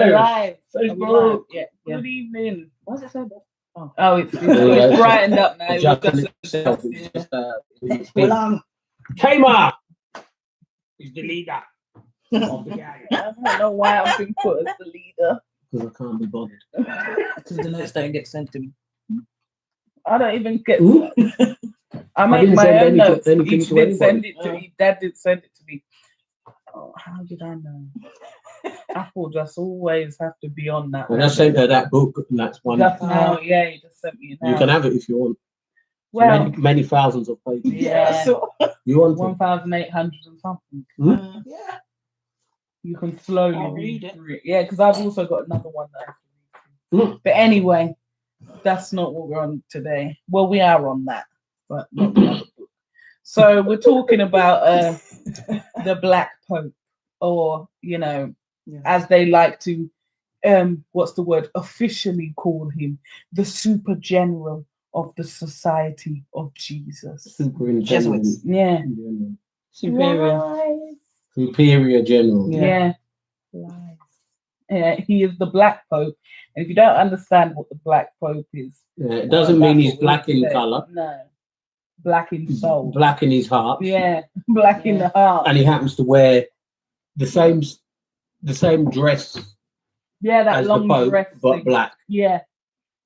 Alive. It's Alive. Baruch. Yeah. Good evening. Why is it so bad? Oh, it's brightened up now. It was itself. yeah. It's just it's Well, big. Tamar is the leader of the gang. I don't know why I've been put as the leader. Because I can't be bothered. because the notes don't get sent to me. I don't even get. Ooh. I make didn't my send own anything- notes. anything Each to did send anybody. it to me. Dad did send it to me. Oh, how did I know? Apple just always have to be on that. And I sent her that book, and that's one. Just now, yeah, you just sent me it now. You can have it if you want. Well, Many thousands of pages. yeah, You want it? 1,800 and something. Yeah. You can slowly I'll read read it. through it. Yeah, because I've also got another one that I have to read through. But anyway, that's not what we're on today. Well, we are on that, but not the other book. So we're talking about the Black Pope, or as they like to, what's the word? Officially call him the Super General of the Society of Jesus. Superintendent. Jesuits. Yeah. General. Superior. Lies. Superior General. Yeah. Lies. Yeah, he is the Black Pope. And if you don't understand what the Black Pope is, Yeah, it doesn't well, mean that's he's what we black in say. colour. No. Black in soul. Black in his heart. Yeah. Black in the heart. And he happens to wear the same dress Yeah, that as long the Pope, dress but thing. black. Yeah.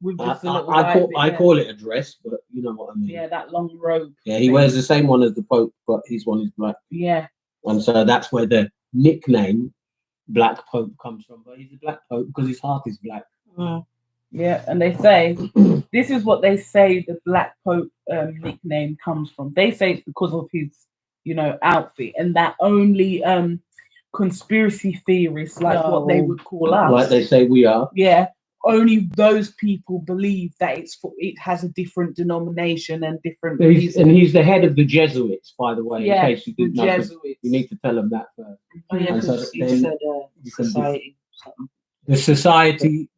With just a little I white call it a dress, but you know what I mean. Yeah, that long robe. Yeah, he wears the same one as the Pope, but his one is black. Yeah. And so that's where the nickname Black Pope comes from. But he's a Black Pope because his heart is black. Yeah, and they say this is what they say the Black Pope nickname comes from. They say it's because of his, outfit, and that only conspiracy theorists, like what they would call us, Like they say we are. yeah, only those people believe that it has a different denomination and different. He's the head of the Jesuits, by the way. Yeah, in case you the didn't know. Jesuits. You need to tell them that first. Oh yeah, And so because you then said you can society. Something. The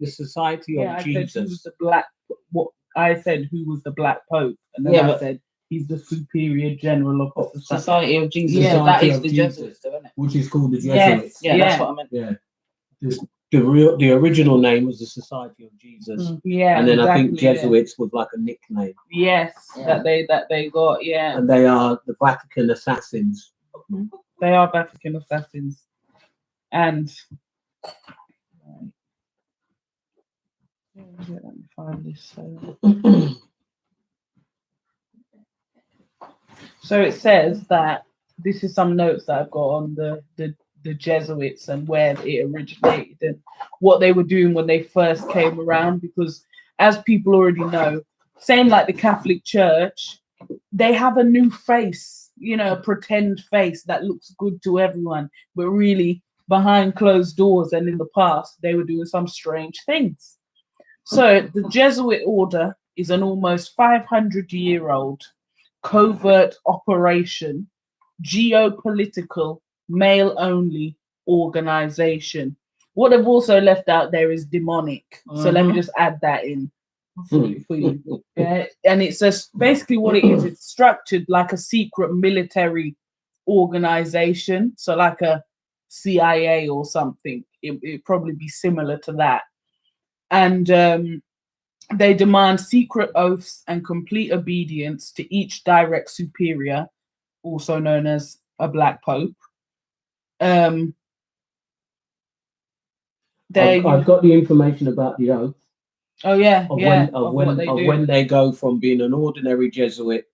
Society Yeah, of I said who was Jesus. the Black. What I said, who was the Black Pope, and then Yeah, I but- said he's the superior general of the society. Society of Jesus. Yeah, that Society is of the Jesus. Jesuits, though, isn't it? Which is called the Yes. Jesuits. Yeah, Yeah. that's what I meant. Yeah. The original name was the Society of Jesus. Yeah, And then I think exactly, yeah. Jesuits was like a nickname. Yes, Yeah. that they got. Yeah, And they are the Vatican assassins. they are Vatican assassins, and let me find this. So it says that this is some notes that I've got on the Jesuits and where it originated and what they were doing when they first came around. Because as people already know, same like the Catholic Church, they have a new face, a pretend face that looks good to everyone, but really behind closed doors and in the past, they were doing some strange things. So the Jesuit order is an almost 500-year-old covert operation, geopolitical, male-only organization. What they've also left out there is demonic. So let me just add that in for you. Yeah, and it's basically what it is. It's structured like a secret military organization. So like a CIA or something. It'd probably be similar to that. And they demand secret oaths and complete obedience to each direct superior, also known as a Black Pope. I've got the information about the oath. Oh yeah, Of when they go from being an ordinary Jesuit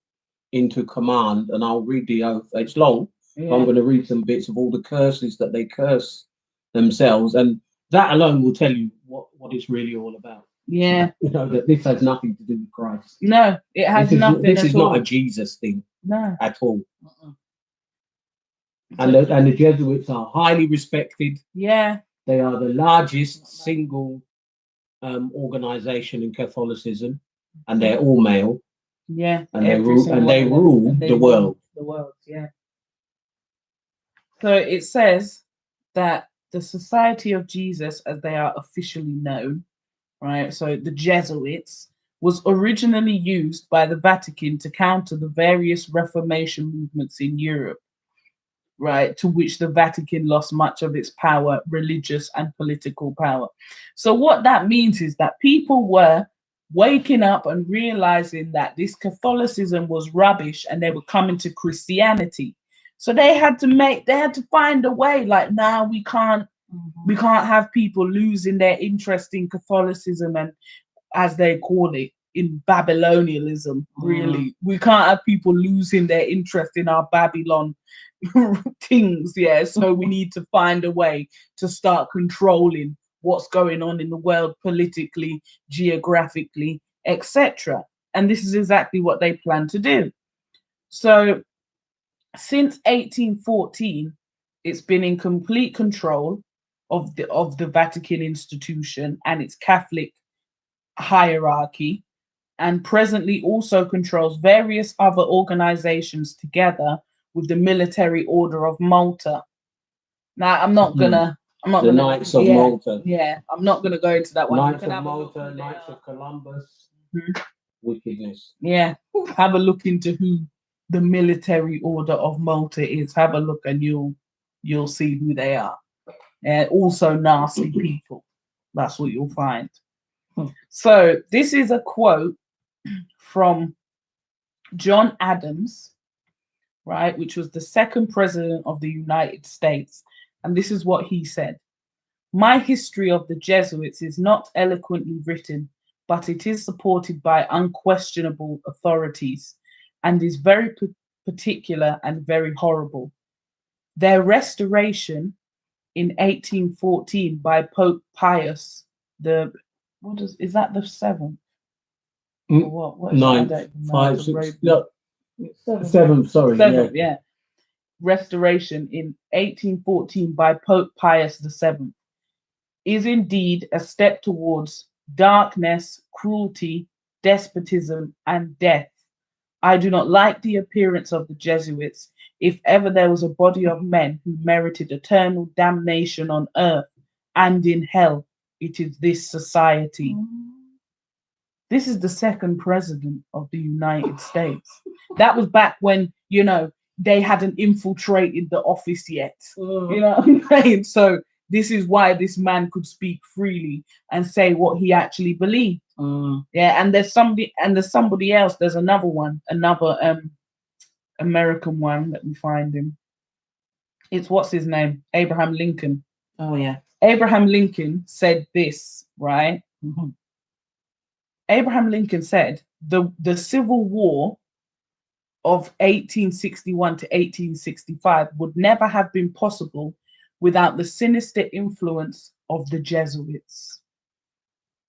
into command, and I'll read the oath. It's long. Yeah. I'm going to read some bits of all the curses that they curse themselves, and that alone will tell you what it's really all about. Yeah. That this has nothing to do with Christ. No, it has nothing. This is at all. not a Jesus thing. No. At all. And the Jesuits are highly respected. Yeah. They are the largest single organization in Catholicism, and they're all male. Yeah. And they rule the world. The world, yeah. So it says that the Society of Jesus, as they are officially known, right? So the Jesuits was originally used by the Vatican to counter the various Reformation movements in Europe, right, to which the Vatican lost much of its power, religious and political power. So what that means is that people were waking up and realizing that this Catholicism was rubbish and they were coming to Christianity. So they had to find a way, like, now we can't have people losing their interest in Catholicism and, as they call it, in Babylonianism, really. We can't have people losing their interest in our Babylon things, yeah. So we need to find a way to start controlling what's going on in the world politically, geographically, etc. And this is exactly what they plan to do. So since 1814, it's been in complete control of the Vatican institution and its Catholic hierarchy, and presently also controls various other organizations together with the Military Order of Malta. Now, I'm not The gonna Knights of yeah, Malta. Yeah, I'm not gonna go into that one. You Knights can of have a look Malta, who they Knights are. of Columbus. Mhm. Wickedness. Yeah, have a look into who the Military Order of Malta is. Have a look and you'll see who they are. And also nasty people. That's what you'll find. So this is a quote from John Adams, right, which was the second president of the United States. And this is what he said. My history of the Jesuits is not eloquently written, but it is supported by unquestionable authorities and is very particular and very horrible. Their restoration in 1814 by Pope Pius is that the seventh? Or what? What is that? I Ninth, don't know. 5, The 6, road- no, Seventh. 7, sorry. Seventh, yeah. Restoration in 1814 by Pope Pius VII is indeed a step towards darkness, cruelty, despotism, and death. I do not like the appearance of the Jesuits. If ever there was a body of men who merited eternal damnation on earth and in hell, it is this society. This is the second president of the United States. That was back when, they hadn't infiltrated the office yet. You know what I'm saying? So this is why this man could speak freely and say what he actually believed. Yeah, and there's somebody else. There's another one, another American one. Let me find him. It's what's his name? Abraham Lincoln. Oh yeah. Abraham Lincoln said this, right? Abraham Lincoln said the Civil War of 1861 to 1865 would never have been possible without the sinister influence of the Jesuits.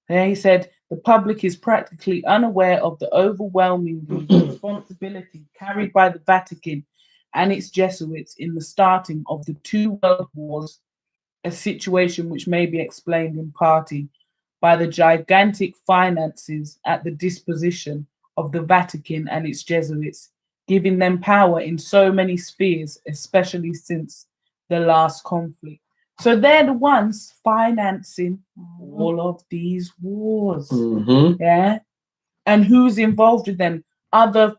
And he said the public is practically unaware of the overwhelming responsibility carried by the Vatican and its Jesuits in the starting of the two world wars, a situation which may be explained in part by the gigantic finances at the disposition of the Vatican and its Jesuits, giving them power in so many spheres, especially since the last conflict. So they're the ones financing all of these wars. Yeah. And who's involved with them? Other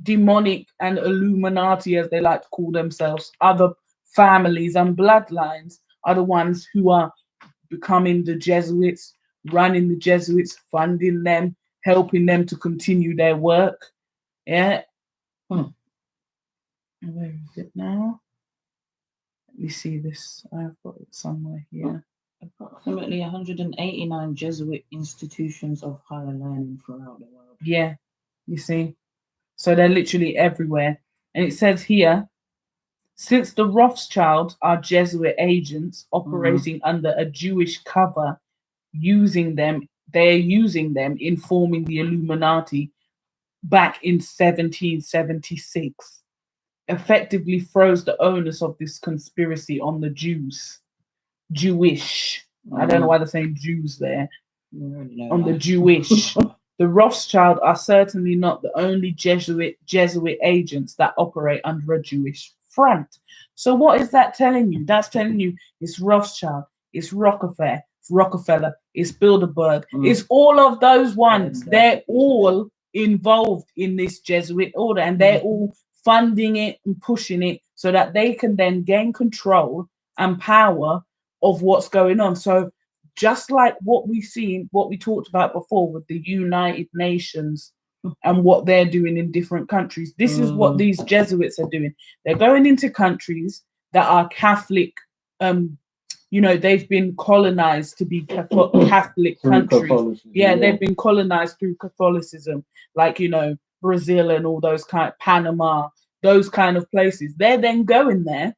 demonic and Illuminati, as they like to call themselves, other families and bloodlines are the ones who are becoming the Jesuits, running the Jesuits, funding them, helping them to continue their work. Yeah. Where is it now? Let me see this. I've got it somewhere here. Approximately 189 Jesuit institutions of higher learning throughout the world. Yeah, you see. So they're literally everywhere. And it says here, since the Rothschilds are Jesuit agents operating under a Jewish cover, they're using them in forming the Illuminati back in 1776. Effectively froze the onus of this conspiracy on the Jewish. I don't know why they're saying Jews there. On the Jewish. The Rothschild are certainly not the only Jesuit agents that operate under a Jewish front. So what is that telling you? That's telling you it's Rothschild, it's Rockefeller, it's Bilderberg, it's all of those ones. They're all involved in this Jesuit order, and they're all funding it and pushing it so that they can then gain control and power of what's going on. So just like what we talked about before with the United Nations and what they're doing in different countries, this is what these Jesuits are doing. They're going into countries that are Catholic. They've been colonized to be Catholic countries. Yeah, they've been colonized through Catholicism, like Brazil and all those Panama, those kind of places. They're then going there,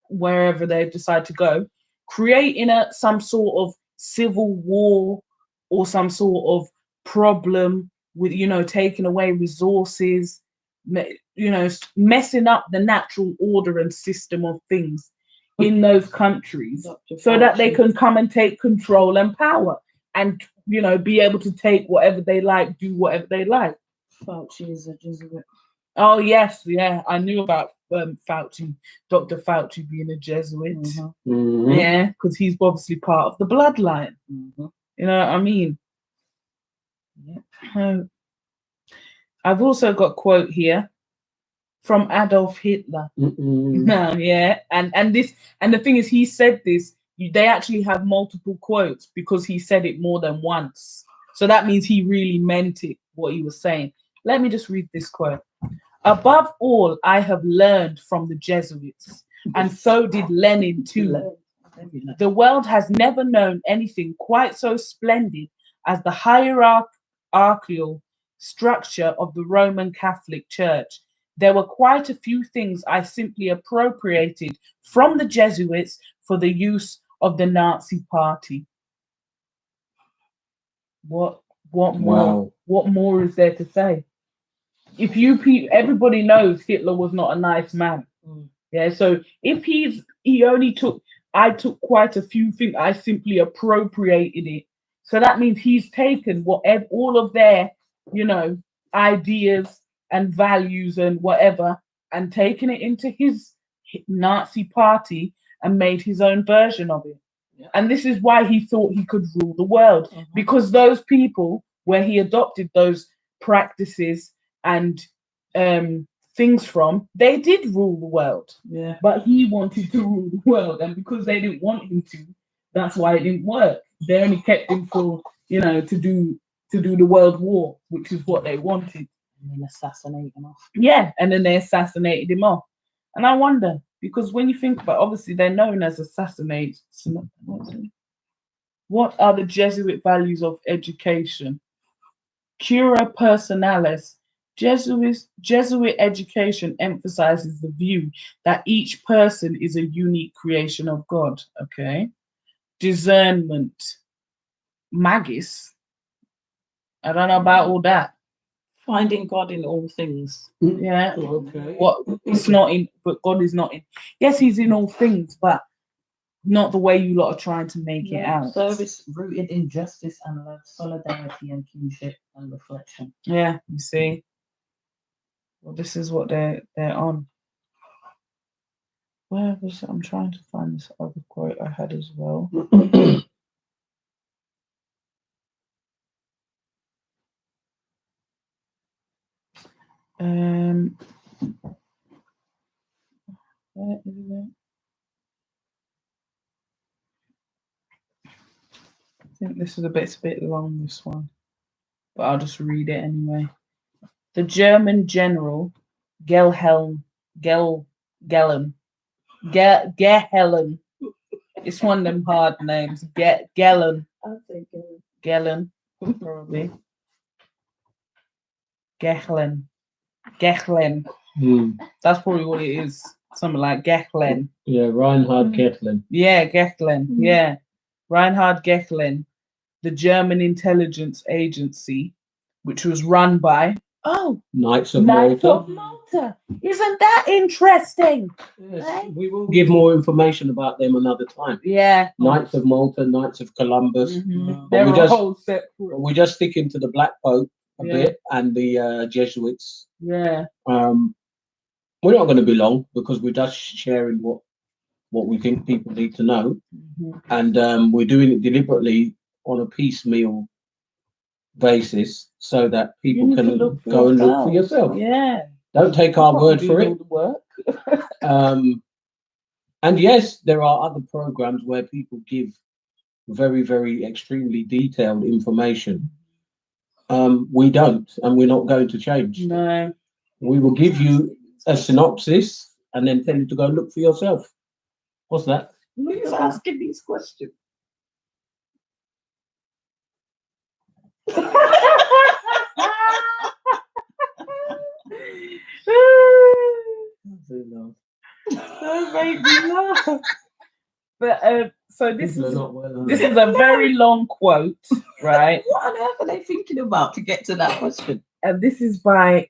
wherever they decide to go, creating some sort of civil war or some sort of problem with taking away resources, messing up the natural order and system of things in those countries, so that they can come and take control and power and be able to take whatever they like, do whatever they like. Fauci is a Jesuit. Oh yes, yeah, I knew about Fauci, Dr. Fauci being a Jesuit. Yeah, because he's obviously part of the bloodline. You know what I mean? Yeah. I've also got a quote here from Adolf Hitler. Yeah, and the thing is, he said this. They actually have multiple quotes because he said it more than once. So that means he really meant it, what he was saying. Let me just read this quote. Above all, I have learned from the Jesuits, and so did Lenin too. The world has never known anything quite so splendid as the hierarchical structure of the Roman Catholic Church. There were quite a few things I simply appropriated from the Jesuits for the use of the Nazi Party. What more? Wow. What more is there to say? If everybody knows Hitler was not a nice man. Yeah, so if I took quite a few things, I simply appropriated it. So that means he's taken all of their, ideas and values and whatever, and taken it into his Nazi party and made his own version of it. Yeah. And this is why he thought he could rule the world, because those people where he adopted those practices and things from, they did rule the world. Yeah. But he wanted to rule the world, and because they didn't want him to, that's why it didn't work. They only kept him for, to do the world war, which is what they wanted. And then assassinate him off. Yeah, and then they assassinated him off. And I wonder, because when you think about, obviously they're known as assassinators. What are the Jesuit values of education? Cura personalis. Jesuit education emphasizes the view that each person is a unique creation of God. Okay. Discernment. Magis. I don't know about all that. Finding God in all things. Yeah. Okay. But God is not in. Yes, he's in all things, but not the way you lot are trying to make it out. Service rooted in justice and love, solidarity and kinship and reflection. Yeah, you see. Well, this is what they're on. Where was it? I'm trying to find this other quote I had as well. Where is it? I think this is a bit long, this one, but I'll just read it anyway. The German general Gehelm. It's one of them hard names. Gehlen. Gehlen, probably. Gehlen. That's probably what it is. Something like Gehlen. Yeah, Reinhard Gehlen. Yeah, Gehlen. Yeah. Reinhard Gehlen, the German intelligence agency, which was run by Knights of Malta. Isn't that interesting? Yes, we will give more information about them another time. Yeah. Knights of Malta, Knights of Columbus. They're a whole separate. We're just sticking to the Black Pope a bit and the Jesuits. Yeah. We're not going to be long because we're just sharing what we think people need to know, and we're doing it deliberately on a piecemeal basis so that people can go and look for yourself. Yeah. Don't take our word for Doing all it. the work. And yes, there are other programs where people give very, very extremely detailed information. We don't, and we're not going to change. No. We will give you a synopsis and then tell you to go look for yourself. What's that? Who's asking these questions? Don't make me laugh. But so this People are is not well. this is a very long quote, right? What on earth are they thinking about to get to that question? And this is by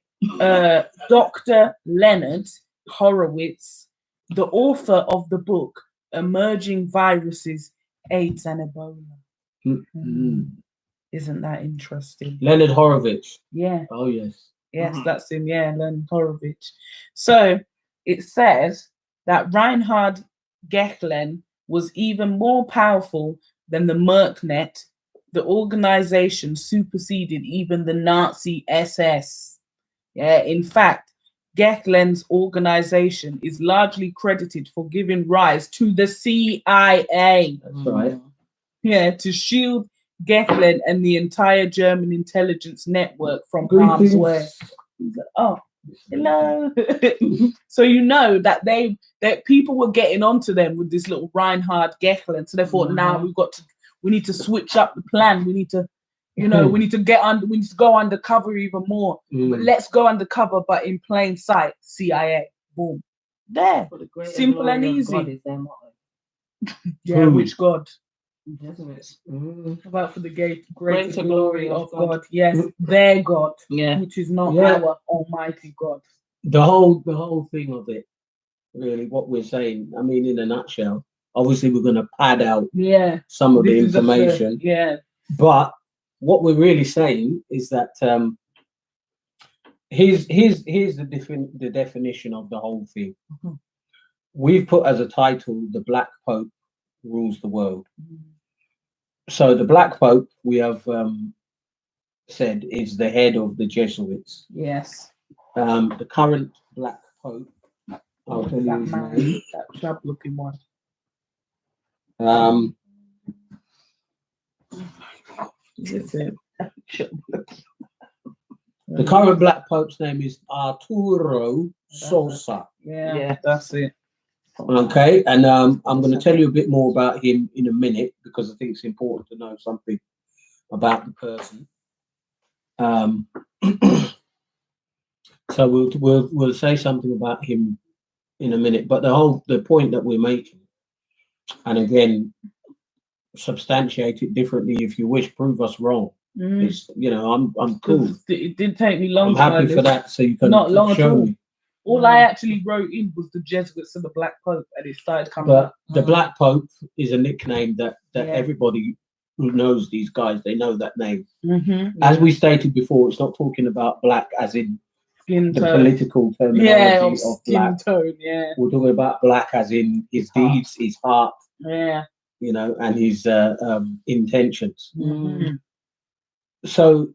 Dr. Leonard Horowitz, the author of the book Emerging Viruses, AIDS and Ebola. Mm. Isn't that interesting? Leonard Horowitz. Yeah, Oh yes. yes, Mhm. that's him. Yeah, Leonard Horowitz. So it says that Reinhard Gehlen was even more powerful than the Merknet. The organization superseded even the Nazi SS. Yeah, in fact, Gehlen's organization is largely credited for giving rise to the CIA. That's right. Yeah, to shield Gehlen and the entire German intelligence network from harm's way. Oh, hello. So you know that that people were getting onto them with this little Reinhard Gehlen. So they thought, now we need to switch up the plan. We need to, we need to we need to go undercover even more. But let's go undercover, but in plain sight. CIA. Boom. There. For the greater Simple and glory of easy. God is their motto. Yeah, Boom. which God? Jesuits. How about for the greater Greater glory glory of of God. God? Yes, their God, Yeah. which is not Yeah. our Almighty God. The whole thing of it, really, what we're saying. I mean, in a nutshell, obviously we're going to pad out Yeah. some of the This is just information, yeah. but what we're really saying is that here's the definition of the whole thing. Mhm. We've put as a title, "The Black Pope Rules the World." So the Black Pope, we have said, is the head of the Jesuits. Yes. The current Black Pope, I'll tell you That his man, name. that chub looking one. Listen. The current Black Pope's name is Arturo Sosa. Yeah, Yeah. that's it. Okay, and I'm going to tell you a bit more about him in a minute because I think it's important to know something about the person. So we'll say something about him in a minute, but the point that we're making, and again, substantiate it differently if you wish, prove us wrong. It's I'm cool. It didn't take me long. I'm happy for that. So you can Not long at show all. me. All I actually wrote in was the Jesuits and the Black Pope, and it started coming But up. the Black Pope is a nickname that Yeah. everybody who knows these guys, they know that name. Mm-hmm. As we stated before, it's not talking about black as in Skin the tone. political terminology Yeah, of skin black. tone. Yeah. We're talking about black as in his Heart. deeds, his heart, Yeah. and his intentions. Mhm. So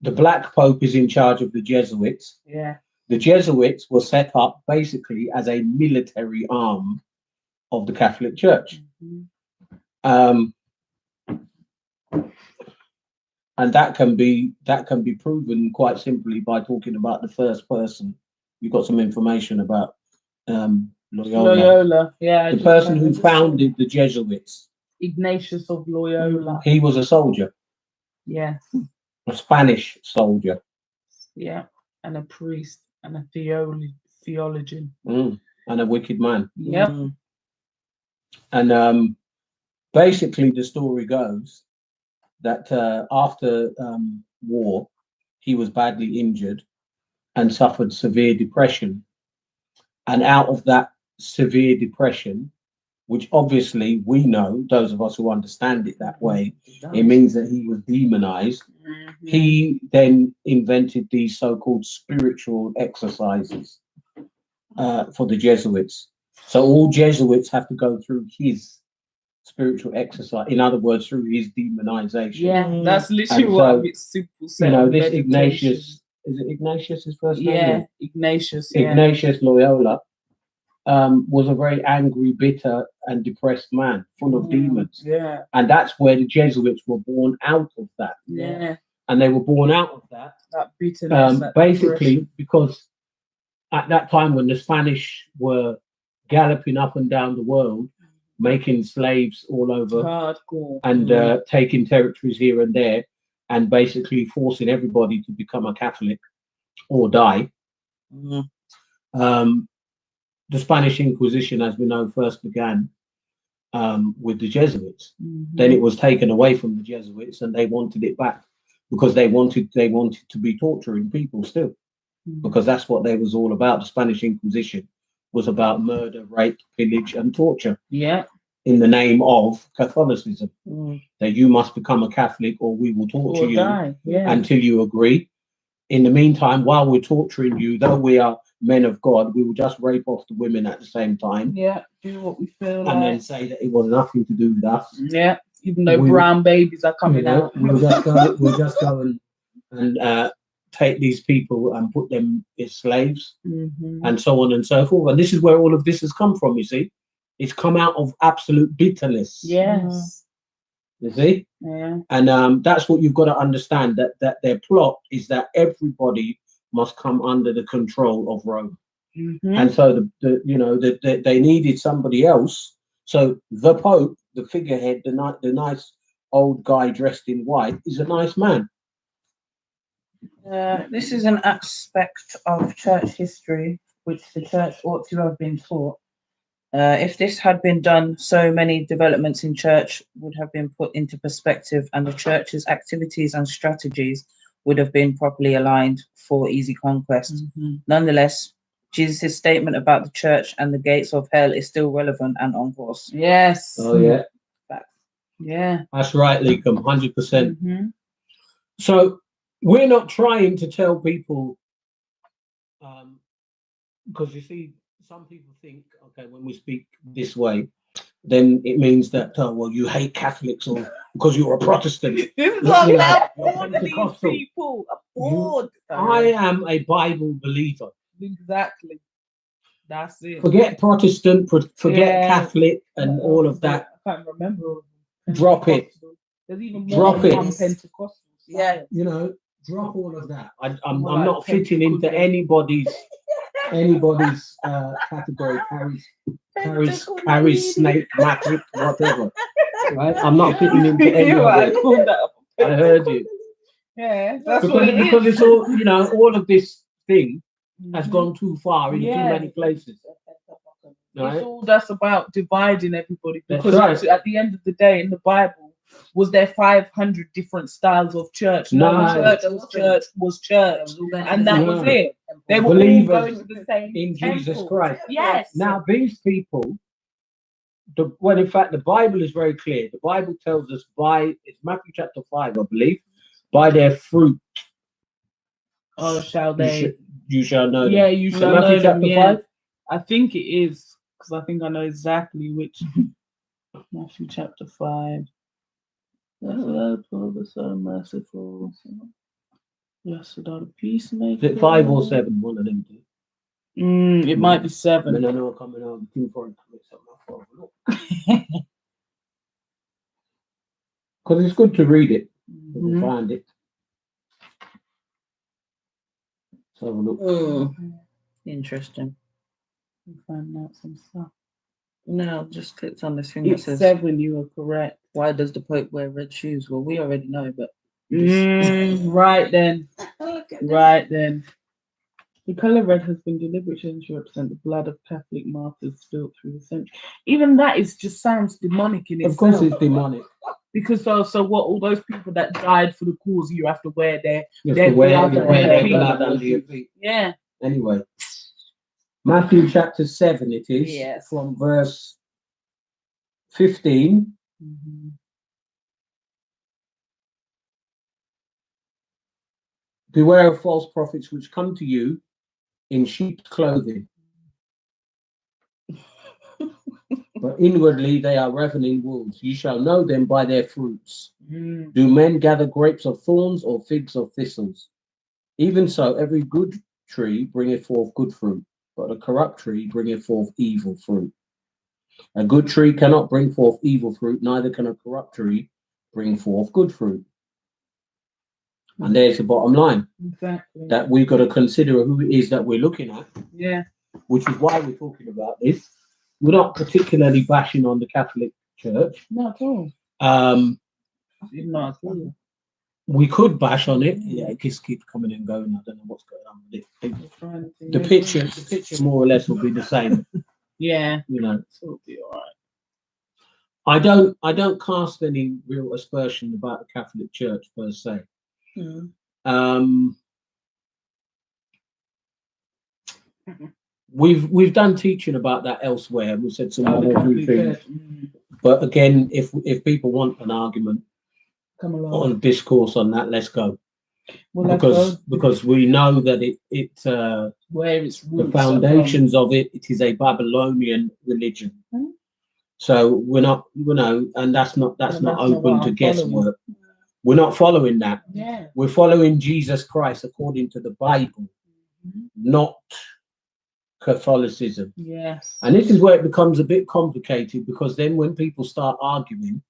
the Black Pope is in charge of the Jesuits. Yeah. The Jesuits were set up basically as a military arm of the Catholic Church. Mhm. And that can be proven quite simply by talking about the first person. You've got some information about Loyola. Yeah. The person who founded the Jesuits. Ignatius of Loyola. He was a soldier, Yeah. a Spanish soldier. Yeah. And a priest and a theologian. And a wicked man. Yep. Mm. And basically, the story goes that after war, he was badly injured and suffered severe depression. And out of that severe depression, which obviously we know, those of us who understand it that way, it means that he was demonized. Mhm. He then invented these so-called spiritual exercises for the Jesuits. So all Jesuits have to go through his spiritual exercise. In other words, through his demonization. Yeah, that's literally And what so, it's simple. This Ignatius is it Ignatius his first name? Yeah, Ignatius. Yeah. Ignatius Loyola was a very angry, bitter, and depressed man, full of demons. Yeah. And that's where the Jesuits were born out of that. Yeah. And they were born out of that That bitterness. That basically depression. because at that time when the Spanish were galloping up and down the world, making slaves all over Hardcore. and taking territories here and there, and basically forcing everybody to become a Catholic or die. The Spanish Inquisition, as we know, first began with the Jesuits. Then it was taken away from the Jesuits, and they wanted it back because they wanted to be torturing people still, because that's what they was all about. The Spanish Inquisition was about murder, rape, pillage, and torture. Yeah. In the name of Catholicism, that you must become a Catholic or we will torture you until you agree. In the meantime, while we're torturing you, though we are men of God, we will just rape off the women at the same time. Yeah, do what we feel and then say that it was nothing to do with us. Yeah, even though brown babies are coming out. We'll just go and take these people and put them as slaves and so on and so forth. And this is where all of this has come from, you see. It's come out of absolute bitterness. Yes. You see? Yeah. And that's what you've got to understand, that their plot is that everybody must come under the control of Rome. And so they needed somebody else. So the Pope, the figurehead, the nice old guy dressed in white, is a nice man. This is an aspect of church history which the church ought to have been taught. If this had been done, so many developments in church would have been put into perspective, and the church's activities and strategies would have been properly aligned for easy conquest. Nonetheless, Jesus' statement about the church and the gates of hell is still relevant and on course. Yes. Oh, yeah. Yeah. That's right, Leakum, 100%. So we're not trying to tell people, because you see, some people think, okay, when we speak this way, then it means that, well, you hate Catholics or because you're a Protestant. People are bored. I am a Bible believer. Exactly. That's it. Forget Protestant, forget Catholic and all of that. I can't remember. Drop it. There's even more than one Pentecostal. Yeah. Drop all of that. I'm not fitting into anybody's category, carries snake, magic, whatever. Right? I'm not fitting into any of it. I heard you. Yeah, that's because it's all, all of this thing has gone too far in too many places. Right? It's all that's about dividing everybody, because right. At the end of the day, in the Bible, was there 500 different styles of church? Church was church, and that was it. They were all going to the same in temple. Jesus Christ. Yes. Now these people, in fact, the Bible is very clear. The Bible tells us it's Matthew chapter 5, I believe, by their fruit. Oh, shall they? You shall know them. Yeah, you shall Matthew know them. chapter Yeah. 5? I think it is, because I think I know exactly which. Matthew chapter 5. The so merciful. Blessed are the peacemakers. Is it 5 or 7? One of them. It might be 7. No, I'm coming out. Because it's good to read it. We'll find it. Let's have a look. Interesting. We'll find out some stuff. No, I've just clicked on this thing that It's says 7, you are correct. why does the Pope wear red shoes? Well, we already know, but Right then. Right then. The colour red has been deliberately to represent the blood of Catholic martyrs spilt through the century. Even that just sounds demonic in itself. Of course it's demonic. Because so what, all those people that died for the cause, you have to wear their blood blood under your feet. Yeah. Anyway, Matthew chapter 7 it is, Yes. from verse 15. Beware of false prophets which come to you in sheep's clothing, but inwardly they are ravening wolves. You shall know them by their fruits. Do men gather grapes of thorns or figs of thistles? Even so, every good tree bringeth forth good fruit, but a corrupt tree bringeth forth evil fruit. A good tree cannot bring forth evil fruit, neither can a corrupt tree bring forth good fruit. And there's the bottom line, Exactly. that we've got to consider who it is that we're looking at, Yeah. which is why we're talking about this. We're not particularly bashing on the Catholic Church. Not at all. Not at all. We could bash on it. Yeah, it just keeps coming and going. I don't know what's going on with it. The picture more or less will be the same. Yeah. You know, It'll be all right. I don't cast any real aspersion about the Catholic Church per se. We've done teaching about that elsewhere. We said some other good things. But again, if people want an argument, come along on discourse on that, let's go. Well, because we know that where it's the foundations of it is a Babylonian religion. So we're not, and that's not open to guesswork. We're not following that. Yeah. We're following Jesus Christ according to the Bible, not Catholicism. Yes. And this is where it becomes a bit complicated, because then when people start arguing,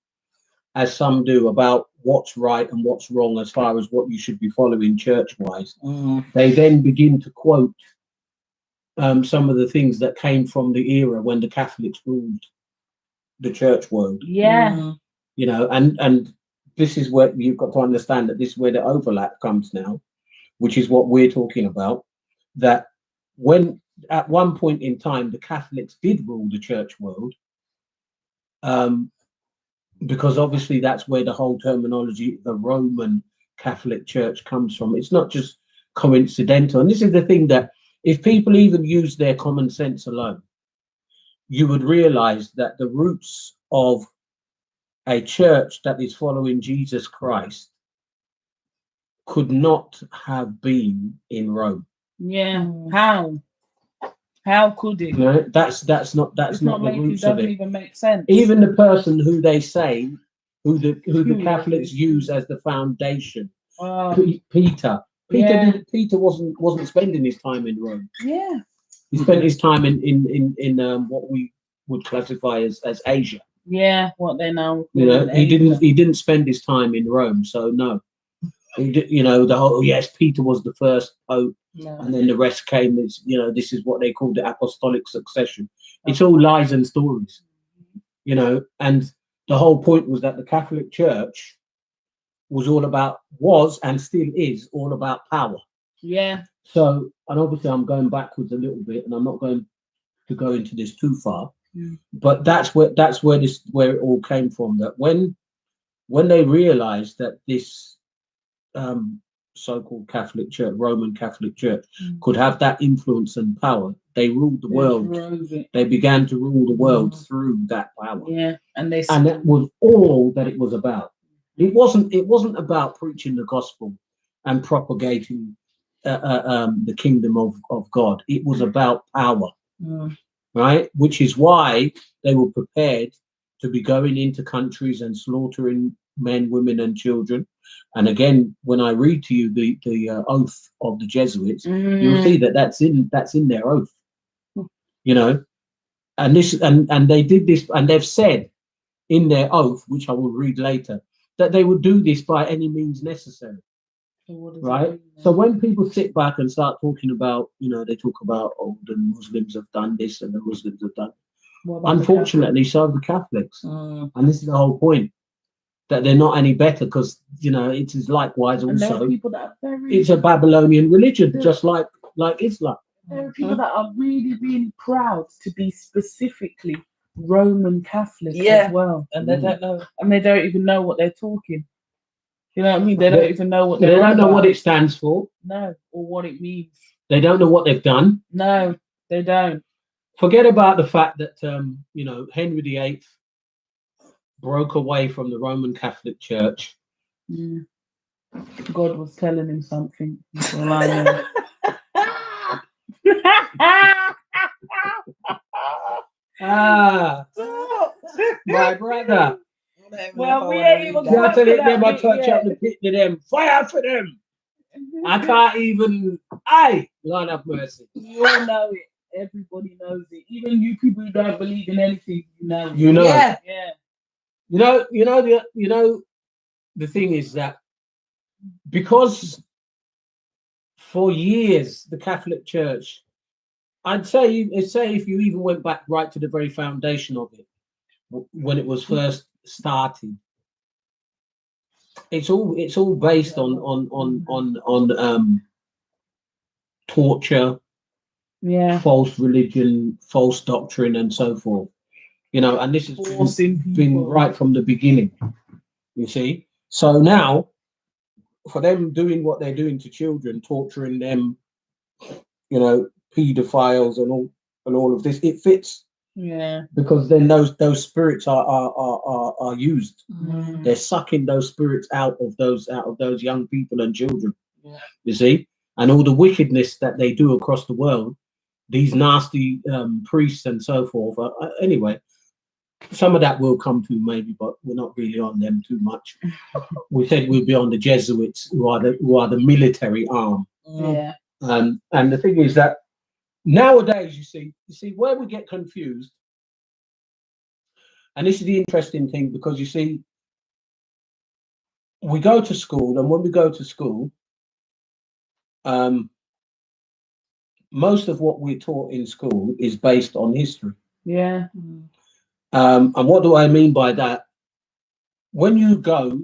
as some do, about what's right and what's wrong as far as what you should be following church-wise, they then begin to quote some of the things that came from the era when the Catholics ruled the church world. Yeah. And this is where you've got to understand that this is where the overlap comes now, which is what we're talking about, that when at one point in time the Catholics did rule the church world, because obviously that's where the whole terminology, the Roman Catholic Church, comes from. It's not just coincidental. And this is the thing, that if people even use their common sense alone, you would realize that the roots of a church that is following Jesus Christ could not have been in Rome. Yeah. How could it? That's not the roots of it. Doesn't even make sense. Even the person who they say, who the Catholics use as the foundation, Peter wasn't spending his time in Rome. Yeah. He spent his time in what we would classify as Asia. Yeah, what they now. He didn't spend his time in Rome, so no. The whole, yes, Peter was the first pope, and then the rest came. This is what they call the apostolic succession. It's all lies and stories, and the whole point was that the Catholic Church was and still is all about power. Yeah. So, and obviously I'm going backwards a little bit, and I'm not going to go into this too far, but that's where it all came from. That when they realized that this so-called Catholic Church, Roman Catholic Church, could have that influence and power, they ruled the world. They began to rule the world through that power. Yeah, and that was all that it was about. It wasn't about preaching the gospel and propagating the kingdom of God. It was about power, right? Which is why they were prepared to be going into countries and slaughtering men, women, and children. And again, when I read to you the oath of the Jesuits, you'll see that's in their oath. And this and they did this, and they've said in their oath, which I will read later, that they would do this by any means necessary. Right? So when people sit back and start talking about, they talk about, the Muslims have done this and the Muslims have done. Unfortunately, so have the Catholics. And this is the whole point, that they're not any better, because it is likewise also. It's a Babylonian religion, just like Islam. There are people that are really, really proud to be specifically Roman Catholic as well, and they don't know, and they don't even know what they're talking. You know what I mean? They don't even know what they don't know what it stands for. No, or what it means. They don't know what they've done. No, they don't. Forget about the fact that Henry VIII broke away from the Roman Catholic Church. God was telling him something. Well, I know. My brother. Well, we ain't even I tell them, I touch up the pit to them. Fire for them. I can't even. I Lord have mercy. You all know it. Everybody knows it. Even you people who don't believe in anything, you know. It. You know. Yeah. Yeah. The thing is that because for years the Catholic Church, I'd say if you even went back right to the very foundation of it, when it was first started, it's all based on torture, Yeah. false religion, false doctrine, and so forth. And this has Forcing been people. right from the beginning. You see, so now for them doing what they're doing to children, torturing them, pedophiles and all of this, it fits. Yeah. Because then those spirits are used. Mm. They're sucking those spirits out of those young people and children. Yeah. You see, and all the wickedness that they do across the world, these nasty priests and so forth. Anyway, some of that will come to maybe, but we're not really on them too much. We said we'd be on the Jesuits, who are the military arm. Yeah. And the thing is that nowadays, you see where we get confused. And this is the interesting thing, because you see, we go to school, and when we go to school, most of what we're taught in school is based on history. Yeah. And what do I mean by that? When you go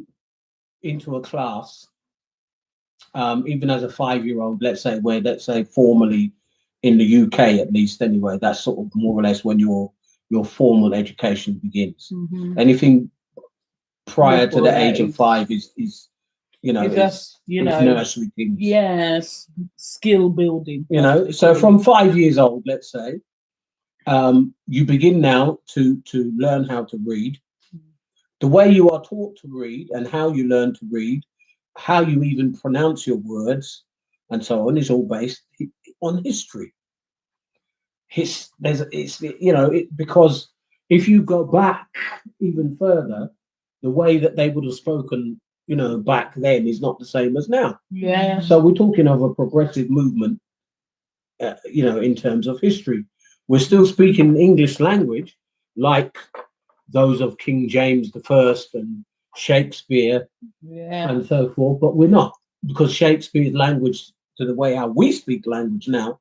into a class, even as a 5-year-old, let's say formally in the UK at least, anyway, that's sort of more or less when your formal education begins. Mm-hmm. Anything prior to Before the age that of 5 is it's just, it's nursery things. Yes, skill building. So from 5 years old, let's say, you begin now to learn how to read. The way you are taught to read and how you learn to read, how you even pronounce your words, and so on, is all based on history. Because if you go back even further, the way that they would have spoken, back then is not the same as now. Yeah. So we're talking of a progressive movement, in terms of history. We're still speaking English language, like those of King James I and Shakespeare and so forth, but we're not, because Shakespeare's language to the way how we speak language now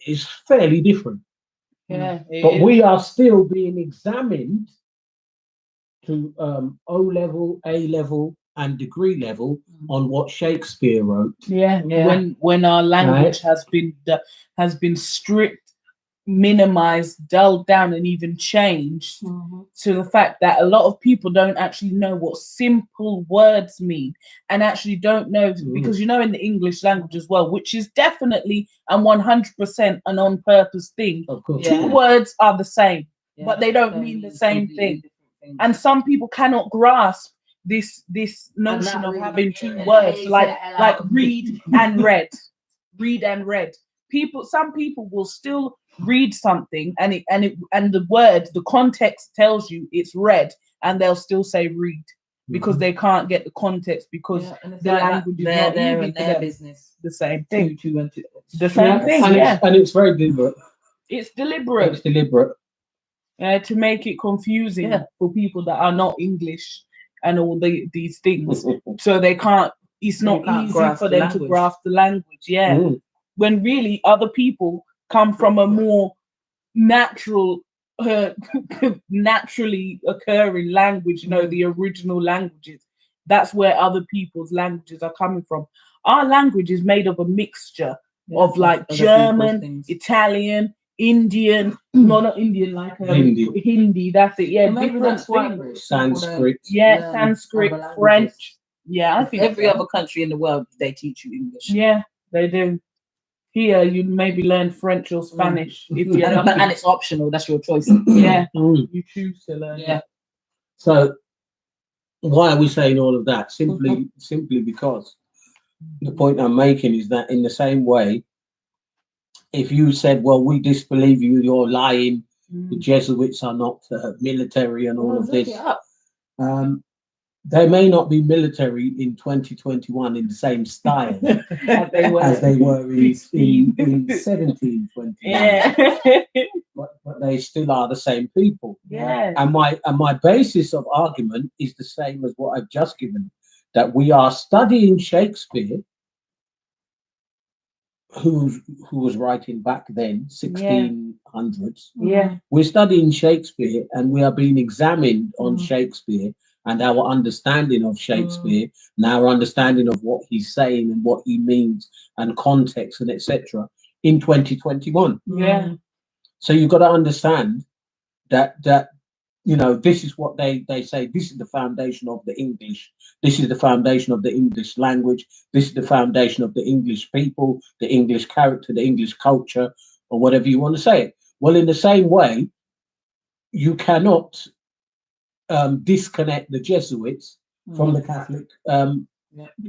is fairly different. Yeah. But we are still being examined to O level, A level, and degree level on what Shakespeare wrote. Yeah. When our language has been stripped, minimized, dulled down, and even changed to the fact that a lot of people don't actually know what simple words mean, and actually don't know, because in the English language as well, which is definitely and 100% an on purpose thing. Of course. Two words are the same, but they don't mean the same thing. And some people cannot grasp this notion of having two words, like read and read. Read and read. Some people will still read something and the word, the context tells you it's read, and they'll still say read because they can't get the context, because the language is not easy for their business. The same thing. The same thing. And it's very deliberate. It's deliberate. It's deliberate. To make it confusing for people that are not English and all these things, so they can't. It's not easy for them to grasp the language. When really other people come from a more natural, naturally occurring language. The original languages. That's where other people's languages are coming from. Our language is made of a mixture of like German, Italian, Indian, not Indian, like Hindi. That's it. Yeah, maybe different that's why things. Sanskrit. Yeah, Sanskrit, French. Yeah, I think every other country in the world they teach you English. Yeah, they do. Here, you maybe learn French or Spanish if you're lucky. And it's optional. That's your choice. Yeah, you choose to learn. Yeah. So, why are we saying all of that? Simply because the point I'm making is that in the same way, if you said, "Well, we disbelieve you, you're lying. The Jesuits are not military and all of this," they may not be military in 2021 in the same style As they were. as they were in 1721, Yeah. but they still are the same people. Yeah. And my basis of argument is the same as what I've just given, that we are studying Shakespeare, who was writing back then, 1600s. Yeah. We're studying Shakespeare and we are being examined on Mm. Shakespeare and our understanding of Shakespeare and our understanding of what he's saying and what he means and context and etc. in 2021. Yeah. So you've got to understand that this is what they say, this is the foundation of the English, this is the foundation of the English language, this is the foundation of the English people, the English character, the English culture, or whatever you want to say. Well, in the same way, you cannot disconnect the Jesuits from the Catholic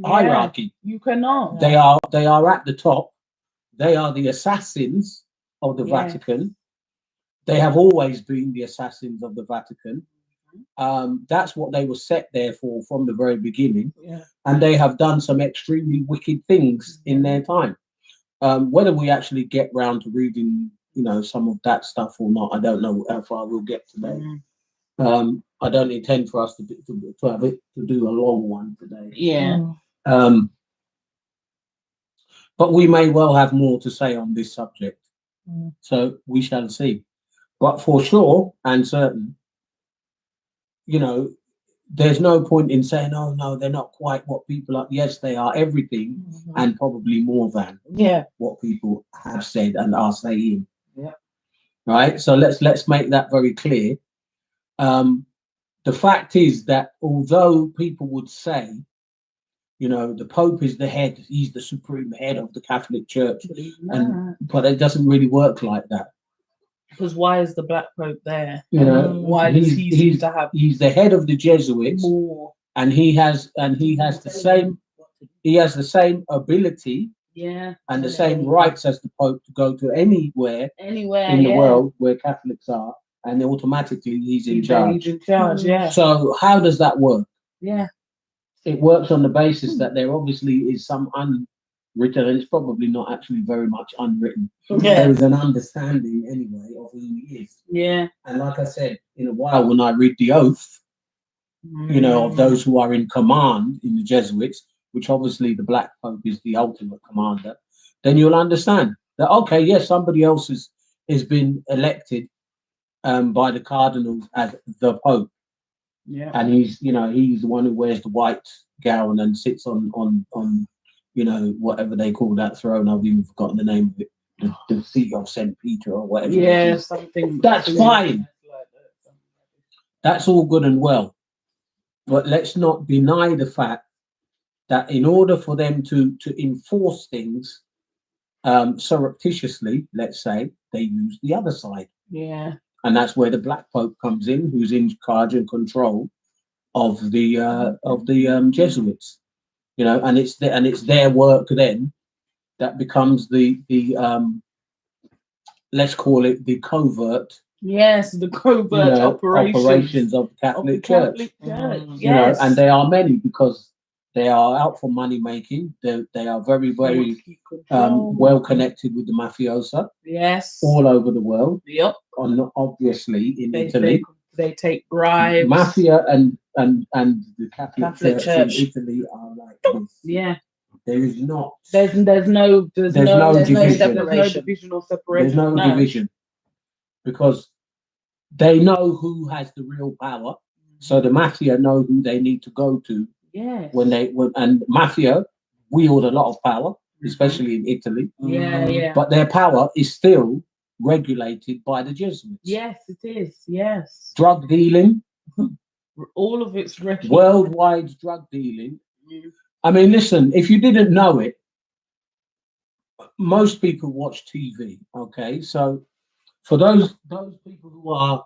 hierarchy. You cannot. They are at the top. They are the assassins of the Yeah. Vatican. They have always been the assassins of the Vatican. That's what they were set there for from the very beginning. Yeah. And they have done some extremely wicked things in their time. Whether we actually get round to reading, some of that stuff or not, I don't know how far we'll get today. I don't intend for us to do a long one today. Yeah. But we may well have more to say on this subject. So we shall see. But for sure and certain, there's no point in saying, oh, no, they're not quite what people are. Yes, they are everything and probably more than what people have said and are saying. Yeah. Right? So let's make that very clear. The fact is that although people would say, the Pope is the head, he's the supreme head of the Catholic Church, but it doesn't really work like that. Because why is the Black Pope there? Why does he seem to have? He's the head of the Jesuits, More. and he has the same ability, and the same rights as the Pope to go to anywhere in the world where Catholics are, and automatically he's in charge. He's in charge, yeah. So how does that work? Yeah. It works on the basis that there obviously is some unwritten, and it's probably not actually very much unwritten. There is an understanding anyway of who he is. Yeah. And like I said, in a while when I read the oath, of those who are in command in the Jesuits, which obviously the Black Pope is the ultimate commander, then you'll understand that, okay, yes, somebody else has been elected by the cardinals as the Pope. Yeah. And he's the one who wears the white gown and sits on whatever they call that throne. I've even forgotten the name of it, the seat of St. Peter or whatever. Yeah, something. That's fine. That's all good and well. But let's not deny the fact that in order for them to enforce things surreptitiously, let's say, they use the other side. Yeah. And that's where the Black Pope comes in, who's in charge and control of the Jesuits, and it's their work then that becomes the let's call it the covert. Yes, the covert operations of the Catholic Church. Yes. And they are many because they are out for money making. They are very, very well connected with the mafiosa. Yes. All over the world. Yep. Obviously in Italy. They take bribes. Mafia and the Catholic Church in Italy are like this. Yeah. There is not. There's no division or separation. There's no division because they know who has the real power. So the mafia know who they need to go to. Yes. And mafia wield a lot of power, especially in Italy. Yeah. But their power is still regulated by the Jesuits. Yes, it is. Yes. Drug dealing. All of it's regulated. Worldwide drug dealing. I mean, listen, if you didn't know it, most people watch TV. Okay, so for those people who are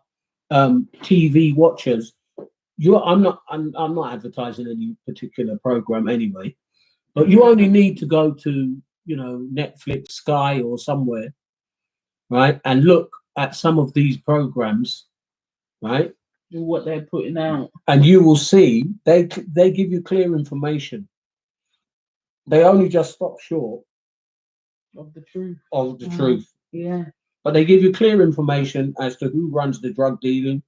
TV watchers, I'm not advertising any particular program anyway, but you only need to go to Netflix, Sky, or somewhere, right, and look at some of these programs, right, what they're putting out. And you will see they give you clear information. They only just stop short Of the truth. of the Mm. truth, Yeah. but they give you clear information as to who runs the drug dealing.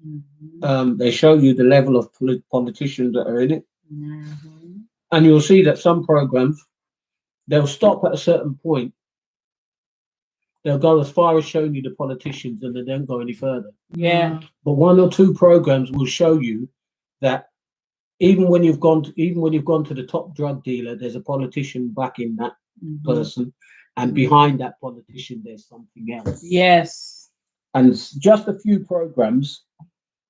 Mhm. They show you the level of politicians that are in it, Mhm. and you'll see that some programs they'll stop at a certain point. They'll go as far as showing you the politicians, and they don't go any further. Yeah. But one or two programs will show you that even when you've gone to the top drug dealer, there's a politician backing that Mhm. person, and Mhm. behind that politician, there's something else. Yes. And just a few programs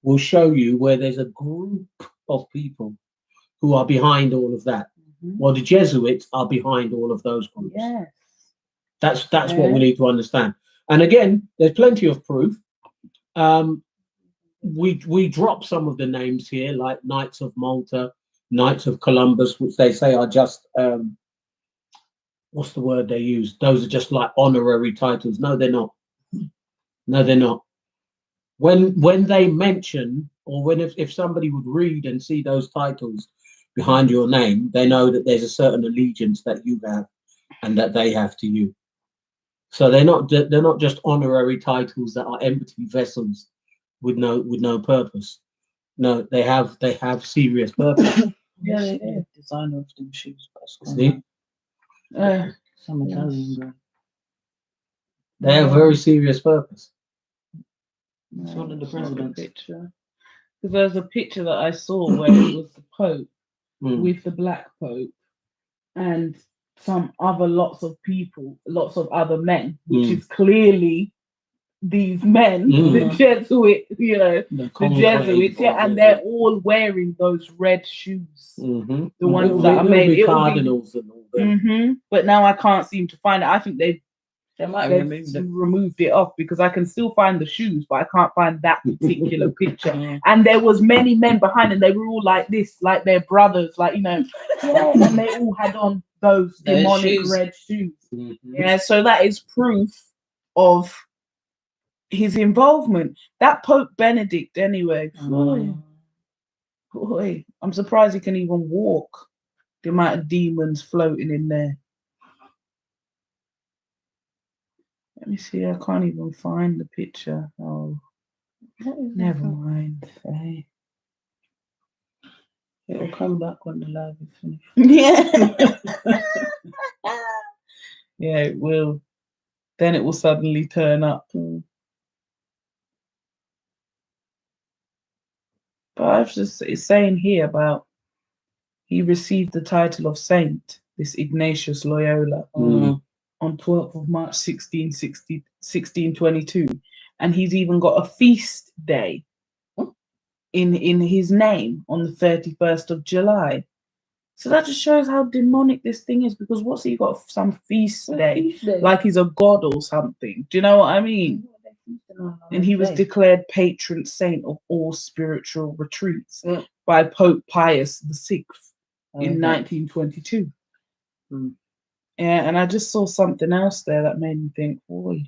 will show you where there's a group of people who are behind all of that. Mhm. Well, the Jesuits are behind all of those groups. Yes. That's what we Yeah. need to understand. And again, there's plenty of proof. We drop some of the names here, like Knights of Malta, Knights of Columbus, which they say are just what's the word they use? Those are just like honorary titles. No, they're not. No, they're not. When they mention, or when if somebody would read and see those titles behind your name, they know that there's a certain allegiance that you have and that they have to you. So they're not just honorary titles that are empty vessels with no purpose. No, they have serious purpose. Yeah, Yes, it is. designer of them shoes. But it's See, some Yes. Italian girl. they have very serious purpose. It's one of the It's not a presidents. picture. Because there's a picture that I saw where it was the Pope Mm. with the Black Pope and some other lots of people, lots of other men, which Mm. is clearly these men, Mm. the Jesuit, The the conclave Jesuits, yeah, of and the- they're all wearing those red shoes. Mhm. The ones It'll that be- are it'll made. be It'll be- cardinals and all that. But now I can't seem to find it. I think They might have they've removed them. removed it off because I can still find the shoes, but I can't find that particular picture. Mm. And there was many men behind, and they were all like this, like their brothers, like yeah, and they all had on those Those demonic shoes. red shoes. Mhm. Yeah, so that is proof of his involvement. That Pope Benedict, anyway. Boy, I'm surprised he can even walk. The amount of demons floating in there. Let me see. I can't even find the picture. Oh, never mind. Hey. It will come back when the live is finished. Yeah. Yeah, it will. Then it will suddenly turn up. But I've just it's saying here about he received the title of saint, this Ignatius Loyola, Mm. on 12th of March 1622. And he's even got a feast day in his name on the 31st of July. So that just shows how demonic this thing is, because what's he got some feast day? Like he's a god or something. Do you know what I mean? And he was declared patron saint of all spiritual retreats by Pope Pius VI in 1922. Mm. Yeah, and I just saw something else there that made me think, boy.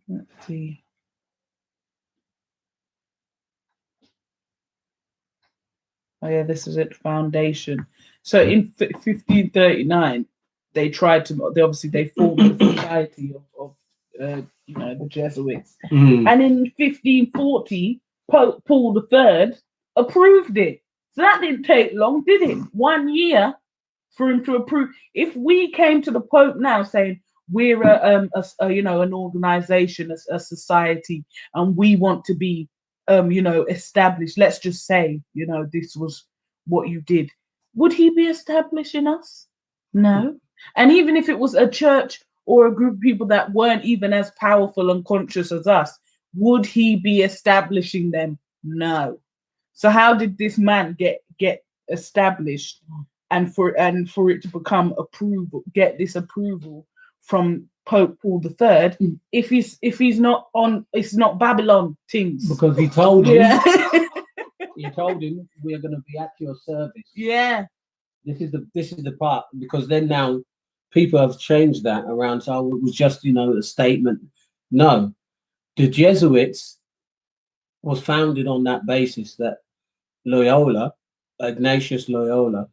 Let's see. Oh yeah, this is it. Foundation. So in 1539, they tried to. They formed the Society of the Jesuits, Mm. and in 1540, Pope Paul III approved it. So that didn't take long, did it? 1 year for him to approve. If we came to the Pope now saying we're an organization, a society, and we want to be established, let's just say, this was what you did, would he be establishing us? No. And even if it was a church or a group of people that weren't even as powerful and conscious as us, would he be establishing them? No. So how did this man get established and for it to become get this approval from Pope Paul III if he's not on, it's not Babylon things? Because he told him, Yeah. he told him, we are going to be at your service. Yeah. This is the part, because then now people have changed that around. So it was just a statement. No, the Jesuits was founded on that basis that Loyola, Ignatius Loyola,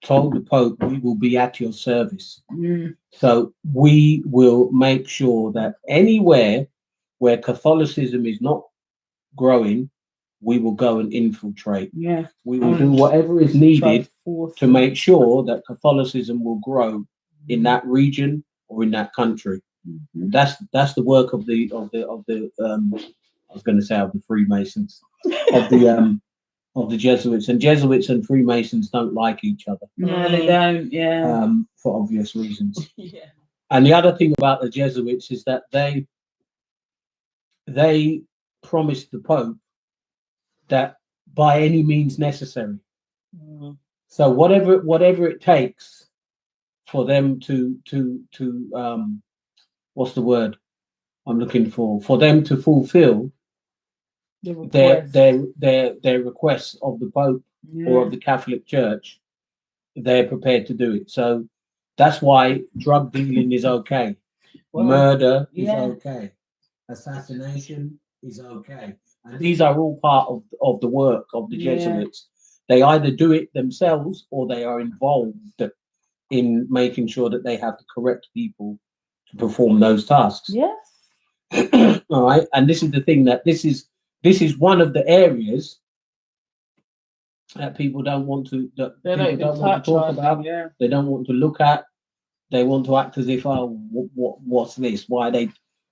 told the Pope, "We will be at your service." Mm, So we will make sure that anywhere where Catholicism is not growing, we will go and infiltrate. yeah. We will do whatever is needed Force to make sure that Catholicism will grow in that region or in that country. Mhm. That's the work of the I was going to say of the Freemasons, of the Jesuits, and Jesuits and Freemasons don't like each other No, they don't. Yeah. for obvious reasons. Yeah. And the other thing about the Jesuits is that they promised the Pope that by any means necessary. Mm. So whatever it takes for them to what's the word I'm looking for them to fulfill The their request. their requests of the Pope or of the Catholic Church, they're prepared to do it. So that's why drug dealing is okay, Well, murder is yeah. okay, assassination is okay, and these are all part of the work of the Yeah. Jesuits. They either do it themselves or they are involved in making sure that they have the correct people to perform those tasks. Yes. All right, and this is the thing that this is one of the areas that people don't want to They don't even don't want touch to talk on. about. Yeah. They don't want to look at. They want to act as if, oh, what's this? Why they,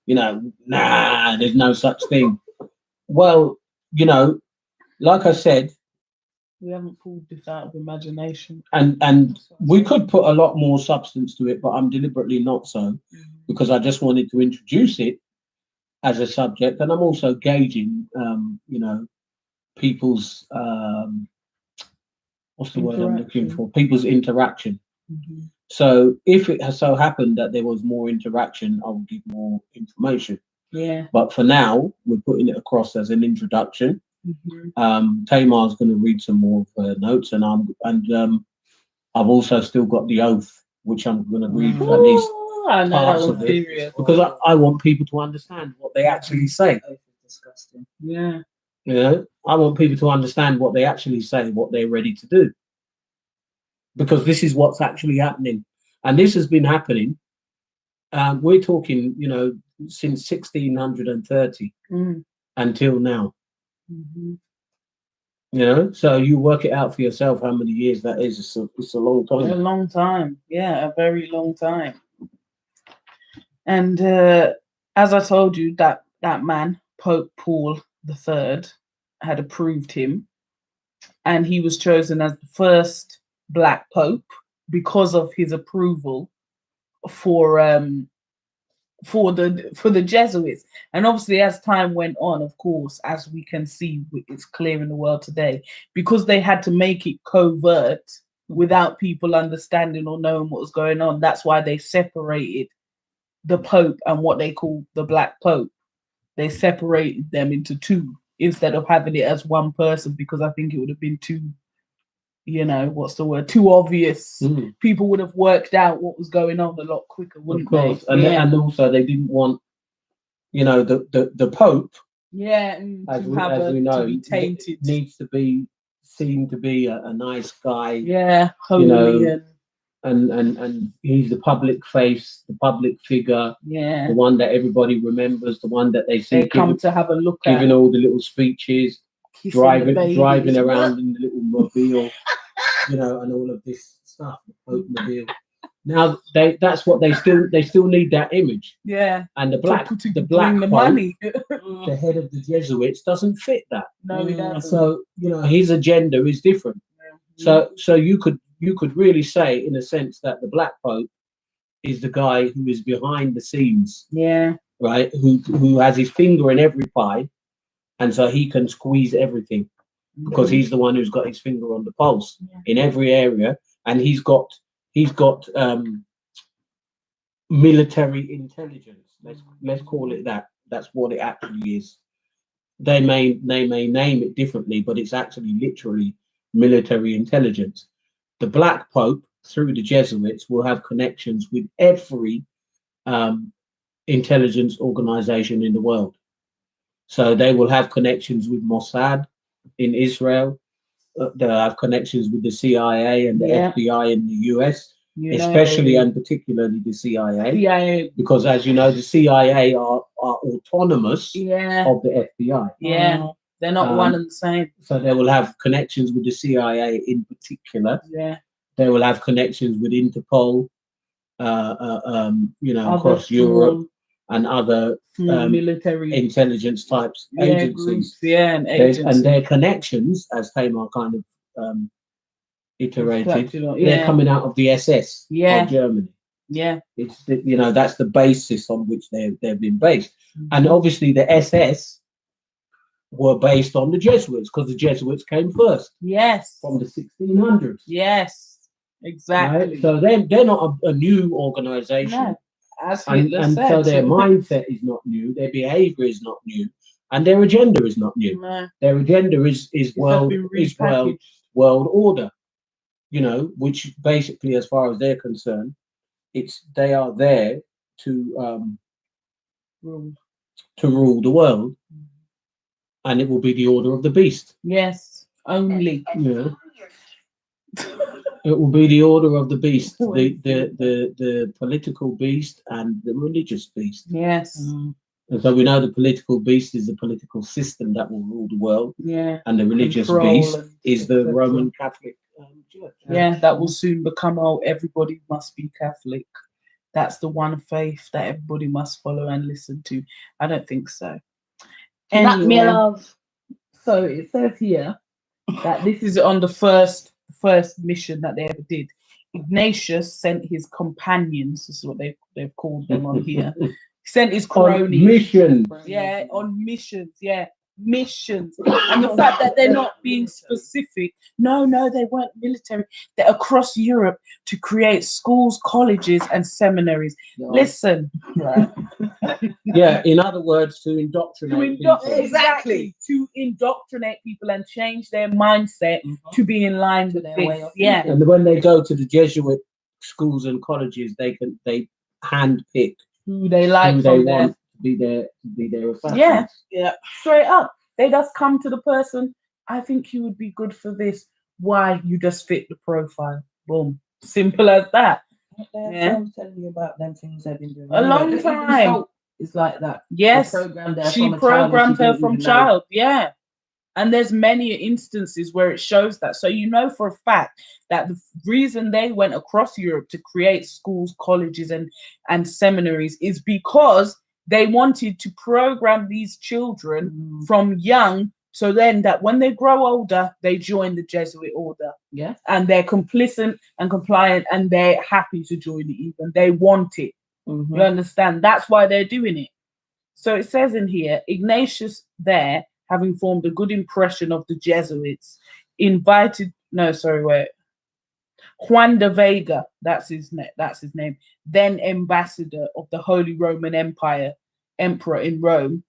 nah, there's no such thing. Well, like I said, We haven't pulled this out of imagination. and we could put a lot more substance to it, but I'm deliberately not so because I just wanted to introduce it as a subject, and I'm also gauging, people's what's the word I'm looking Interaction. for? People's interaction. Mhm. So if it has so happened that there was more interaction, I will give more information. Yeah. But for now, we're putting it across as an introduction. Mhm. Tamar's going to read some more of her notes, and I've also still got the oath, which I'm going to read at least Ooh, I know that parts was of it serious. because I want people to understand what they actually say. Oath is disgusting. Yeah. I want people to understand what they actually say, what they're ready to do, because this is what's actually happening, and this has been happening. We're talking, since 1630 Mm. until now. Mhm. So you work it out for yourself how many years that is. It's a long A time. long time. Yeah, a very long time. And as I told you, that man, Pope Paul III, had approved him, and he was chosen as the first Black Pope because of his approval for the Jesuits. And obviously, as time went on, of course, as we can see, it's clear in the world today, because they had to make it covert without people understanding or knowing what was going on. That's why they separated the Pope and what they call the Black Pope. They separated them into two instead of having it as one person, because I think it would have been too, what's the word? Too obvious. People would have worked out what was going on a lot quicker, wouldn't Of course, they? and also they didn't want, the Pope. Yeah, As to we know, to be tainted. needs to be seen to be a nice guy. Yeah, holy and he's the public face, the public figure, yeah. the one that everybody remembers, the one that they see They come to have a look at, giving all the little speeches, kissing the babies. driving around in the little mobile, and all of this stuff, the Pope mobile. Now that's what they still need that image. Yeah. And the black bring the Pope, money. the head of the Jesuits, doesn't fit that. No, he doesn't. So his agenda is different. So you could really say, in a sense, that the Black Pope is the guy who is behind the scenes. Yeah. Right. Who has his finger in every pie, and so he can squeeze everything because he's the one who's got his finger on the pulse in every area, and he's got military intelligence. Let's call it that. That's what it actually is. They may name it differently, but it's actually literally military intelligence. The Black Pope, through the Jesuits, will have connections with every intelligence organization in the world. So they will have connections with Mossad in Israel. They'll have connections with the CIA and the Yeah. FBI in the US, You know, especially and particularly the CIA, CIA. because as you know, the CIA are autonomous Yeah, of the FBI. yeah. They're not one and the same. So they will have connections with the CIA in particular. Yeah. They will have connections with Interpol, across Europe and other small military intelligence types agencies. groups, and And agencies. their connections, as Tamar kind of iterated, Reflected on- they're yeah. coming out of the SS Yeah. of Germany. Yeah. It's that's the basis on which they've been based. Mm-hmm. And obviously the SS were based on the Jesuits because the Jesuits came first Yes. from the 1600s. Yes. Exactly. Right? So they're not a new organization. No. As And, Hitler and said. so their mindset is not new, their behavior is not new, and their agenda is not new. No. Their agenda is It has world been is repackaged. world order, which basically, as far as they're concerned, they are there to rule the world, and it will be the order of the beast. Yes. Only. It will be the order of the beast, the political beast and the religious beast. Yes. And so we know the political beast is the political system that will rule the world, Yeah. and the religious Control beast and is the etc. Roman Catholic Church. Yeah, that will soon become everybody must be Catholic. That's the one faith that everybody must follow and listen to. I don't think so. Me love. So it says here that this is on the first mission that they ever did. Ignatius sent his companions, this is what they've called them on here. He sent his cronies. On mission. Yeah, on missions. Yeah, missions. And the fact that they're not being specific. No, they weren't military. They're across Europe to create schools, colleges, and seminaries. Listen. Yeah, in other words, to indoctrinate people. Exactly. To indoctrinate people and change their mindset to be in line with their way this. of Yeah. And when they go to the Jesuit schools and colleges, they handpick Who they like who they from want there. to be their assassins. Yeah. Yeah. Straight up. They just come to the person. I think you would be good for this. Why? You just fit the profile. Boom. Simple as that. Yeah. Telling you about them things they've been doing. A long time. It's like that. Yes. She Programmed her from child. Yeah. And there's many instances where it shows that. So you know for a fact that the reason they went across Europe to create schools, colleges, and seminaries is because they wanted to program these children from young, so then that when they grow older, they join the Jesuit order. Yeah. And they're complicit and compliant, and they're happy to join it even. They want it. You understand? That's why they're doing it. So it says in here, Ignatius there, having formed a good impression of the Jesuits, Juan de Vega, that's his name, then ambassador of the Holy Roman Empire, emperor in Rome,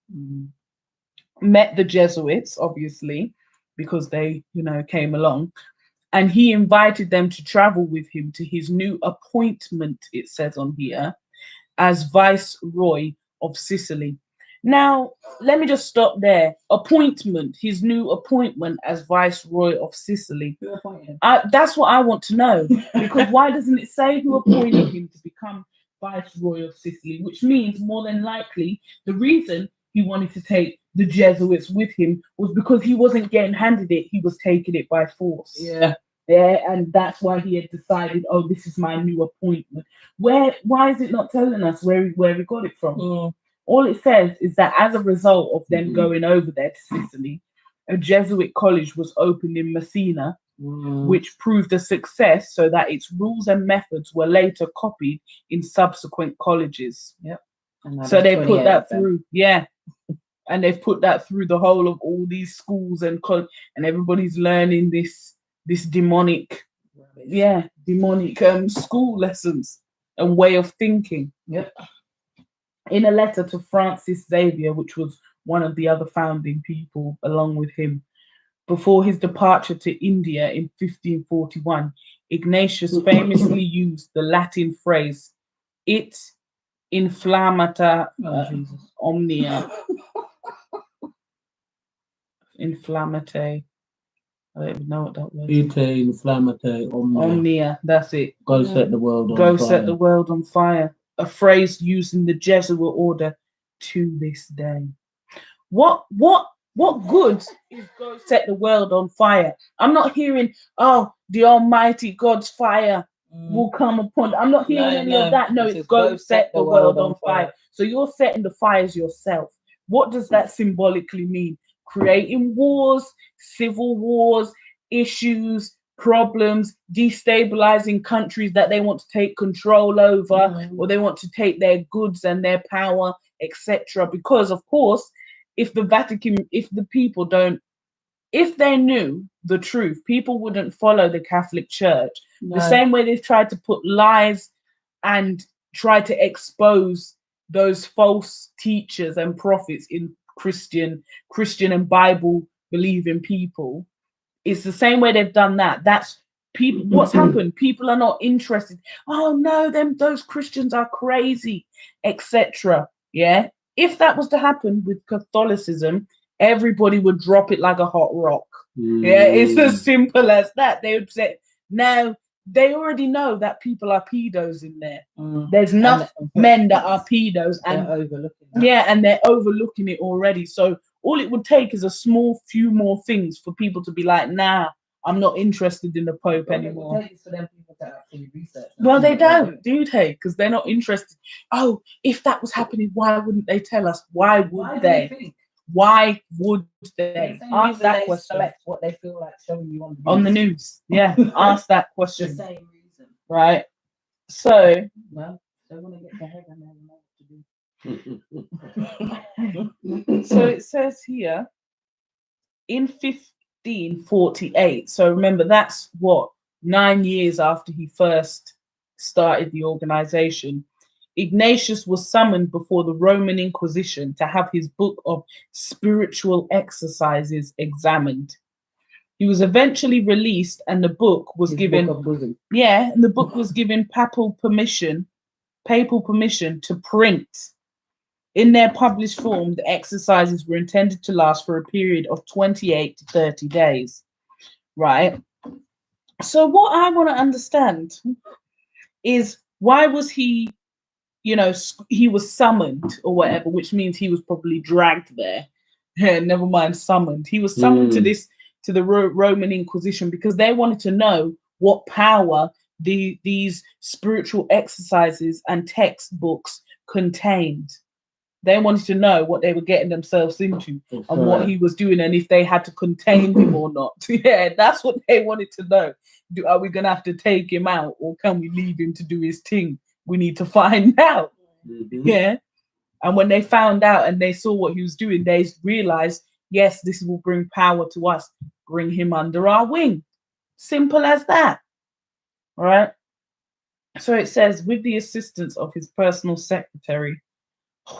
met the Jesuits, obviously, because they, came along, and he invited them to travel with him to his new appointment, it says on here, as Viceroy of Sicily. Now, let me just stop there. His new appointment as Viceroy of Sicily. That's what I want to know. Because why doesn't it say who appointed him to become Viceroy of Sicily? Which means more than likely the reason he wanted to take the Jesuits with him was because he wasn't getting handed it. He was taking it by force. Yeah. Yeah, and that's why he had decided, this is my new appointment. Why is it not telling us where he got it from? All it says is that as a result of them going over there to Sicily, a Jesuit college was opened in Messina, which proved a success, so that its rules and methods were later copied in subsequent colleges. Yep. So they put that through, and they've put that through the whole of all these schools and and everybody's learning this demonic, demonic school lessons and way of thinking. Yep. In a letter to Francis Xavier, which was one of the other founding people along with him, before his departure to India in 1541, Ignatius famously used the Latin phrase, "It Inflammata Oh, Jesus. omnia. Inflammate. I don't even know what that word is. Ite inflammate omnia. Omnia, that's it. Go set the world on Go fire. set the world on fire. A phrase used in the Jesuit order to this day. What good is go set the world on fire? I'm not hearing, oh, the Almighty God's fire will come upon. I'm not hearing any of that. No, it's go set the world on fire. So you're setting the fires yourself. What does that symbolically mean? Creating wars, civil wars, issues, problems, destabilizing countries that they want to take control over, or they want to take their goods and their power, etc. Because of course, if the Vatican, if the people don't, if they knew the truth, people wouldn't follow the Catholic Church. The same way they've tried to put lies and try to expose those false teachers and prophets in Christian and Bible believing people. It's the same way they've done that. That's people. What's happened? People are not interested. Oh no, those Christians are crazy, etc. Yeah. If that was to happen with Catholicism, everybody would drop it like a hot rock. Yeah, it's as simple as that. They would say, no, they already know that people are pedos in there. There's enough men that are pedos, and overlooking that. yeah, and they're overlooking it already. So all it would take is a small few more things for people to be like, nah, I'm not interested in the Pope anymore. For them people to actually research. Well, they don't, do they? Because they're not interested. Oh, if that was happening, why wouldn't they tell us? Why would they? Why would they? Ask that question. Select what they feel like showing you On the news. Yeah, ask that The question. same reason. Right. So, Well, they want to get to heaven, they know what to do. so it says here in 1548. So remember, that's what, 9 years after he first started the organization. Ignatius was summoned before the Roman Inquisition to have his book of spiritual exercises examined. He was eventually released, and the book was given. Yeah, and the book was given papal permission to print. In their published form, the exercises were intended to last for a period of 28 to 30 days. Right? So what I want to understand is, why was he, he was summoned or whatever, which means he was probably dragged there. Never mind summoned. He was summoned to the Roman Inquisition because they wanted to know what power these spiritual exercises and textbooks contained. They wanted to know what they were getting themselves into and what he was doing, and if they had to contain him or not. Yeah, that's what they wanted to know. Are we going to have to take him out, or can we leave him to do his thing? We need to find out. Yeah. And when they found out and they saw what he was doing, they realized, yes, this will bring power to us. Bring him under our wing. Simple as that. All right. So it says, with the assistance of his personal secretary,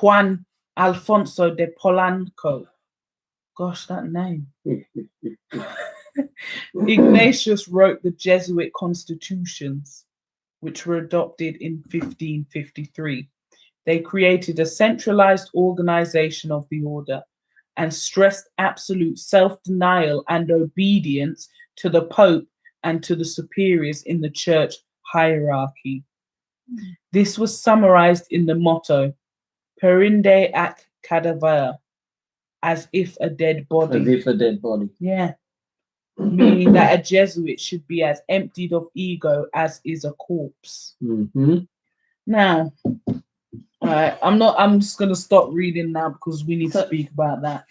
Juan Alfonso de Polanco. Gosh, that name. Ignatius wrote the Jesuit constitutions, which were adopted in 1553. They created a centralized organization of the order and stressed absolute self-denial and obedience to the Pope and to the superiors in the church hierarchy. This was summarized in the motto, Perinde ac cadaver, as if a dead body. As if a dead body. Yeah. Meaning that a Jesuit should be as emptied of ego as is a corpse. Now, I'm just going to stop reading now because we need to speak about that.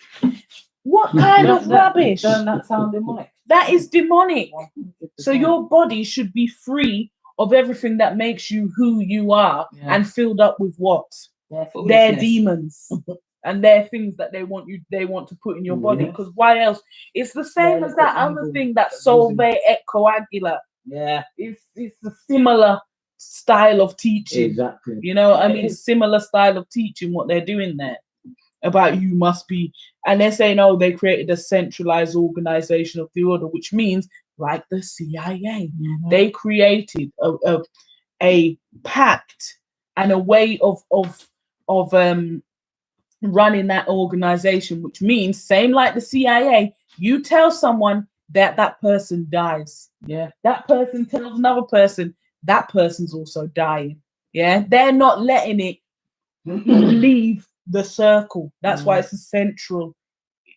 What kind of rubbish? Doesn't that sound demonic? That is demonic. 100%. So your body should be free of everything that makes you who you are and filled up with what? Their demons. And their things that they want to put in your body. Because why else? It's the same as that other thing, that solve et coagula. Yeah. It's a similar style of teaching. Exactly. You know, I mean, similar style of teaching what they're doing there. About you must be, and they're saying, oh, they created a centralized organization of the order, which means like the CIA, they created a pact and a way of running that organization, which means same like the CIA. You tell someone that person dies. Yeah. That person tells another person that person's also dying. Yeah, they're not letting it leave the circle. That's why it's a central,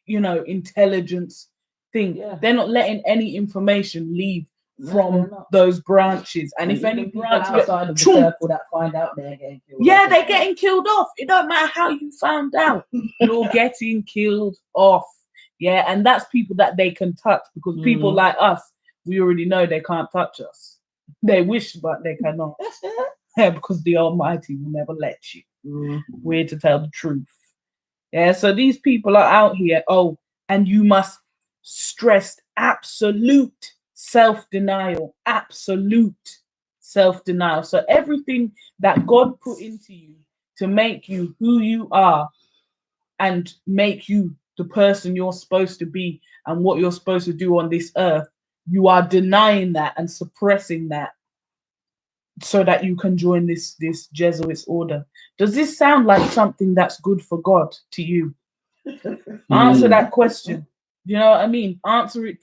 intelligence thing. Yeah. They're not letting any information leave No, from they're not. those branches. And if even any people branch outside of the Chunk. circle that find out they're getting killed. yeah, they're getting killed off. It don't matter how you found out. You're getting killed off. Yeah, and that's people that they can touch, because people Mhm. like us, we already know they can't touch us. They wish, but they cannot. Yeah, because the Almighty will never let you. Mm. We're to tell the truth. Yeah, so these people are out here. Oh, and you must stress absolute self-denial. Absolute self-denial. So everything that God put into you to make you who you are and make you the person you're supposed to be and what you're supposed to do on this earth, you are denying that and suppressing that so that you can join this Jesuit order. Does this sound like something that's good for God to you? Answer that question. You know what I mean? Answer it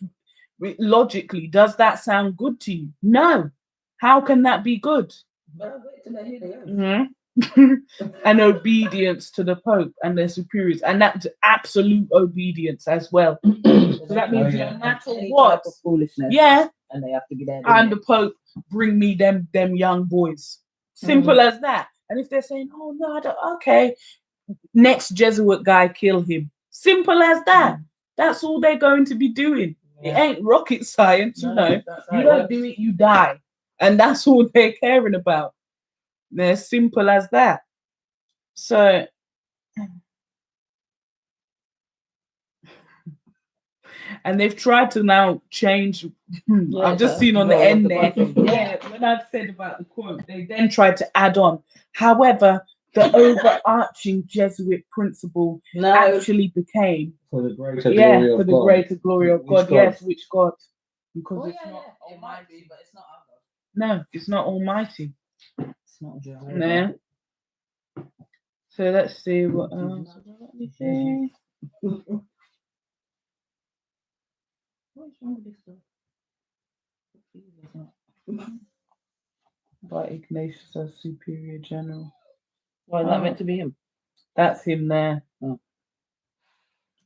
logically. Does that sound good to you? No. How can that be good? But I'll wait till I hear the end. Mhm. And obedience to the Pope and their superiors, and that's absolute obedience as well. So that means yeah. no matter Any what, type of foolishness. yeah, And they have to be there. I'm the Pope, bring me them young boys. Simple as that. And if they're saying, oh no, I don't, okay, next Jesuit guy, kill him. Simple as that. That's all they're going to be doing. It Yeah. ain't rocket science, No, you know. that's how You it don't works. do it, you die. And that's all they're caring about. They're simple as that. So and they've tried to now change. I've just seen on the end there. Yeah, when I've said about the quote, they then tried to add on. However, the overarching Jesuit principle No, actually became, For the greater yeah, glory of for the God. greater glory of Which God. God? Yes, which God? Because oh, it's yeah, not yeah. It might be, but it's not our God. no, it's not almighty. It's not Jehovah. No. So let's see what else. Let me see. What's wrong with this stuff? By Ignatius as Superior General. Why is that meant to be him? That's him there. Oh.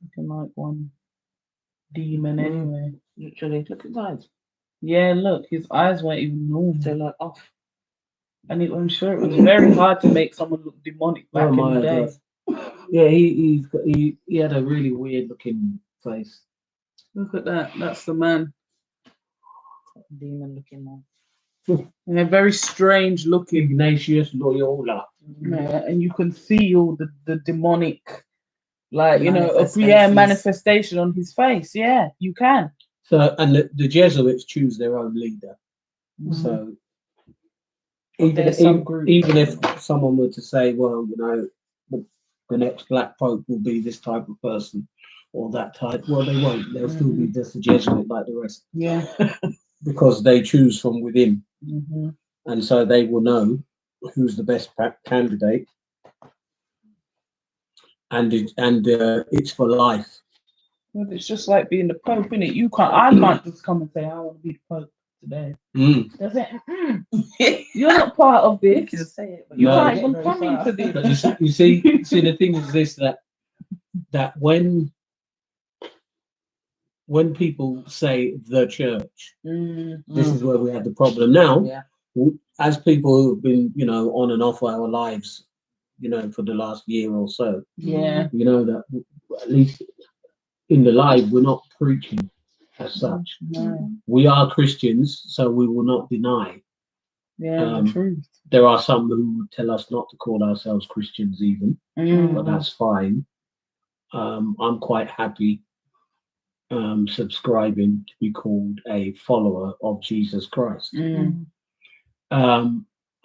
Looking like one demon anyway. Literally, look at his eyes. Yeah, look, his eyes weren't even normal. They're like off. And I'm sure it was very hard to make someone look demonic back Oh in my the day. God. Yeah, he had a really weird looking face. Look at that. That's the man. Demon looking man. And they're very strange looking. Ignatius Loyola. Yeah, and you can see all the demonic, like, Manifestations. manifestation on his face. Yeah, you can. So, and the Jesuits choose their own leader. Mhm. So, Of their subgroup. even if someone were to say, well, the next Black Pope will be this type of person or that type, well, they won't. They'll still be just a Jesuit like the rest, Yeah. because they choose from within, hmm and so they will know who's the best candidate, and it's for life. Well, it's just like being the Pope, isn't it? I can't just come and say I want to be the Pope today. Does it? You're not part of You this. can say it, but You No. can't get even very come far. into this. But you see, the thing is this, that when people say the church, this is where we have the problem now. Yeah. As people who've been, on and off our lives, for the last year or so, Yeah. that at least in the live, we're not preaching as such. No. We are Christians, so we will not deny. Yeah, the truth. There are some who would tell us not to call ourselves Christians even, but that's fine. I'm quite happy subscribing to be called a follower of Jesus Christ.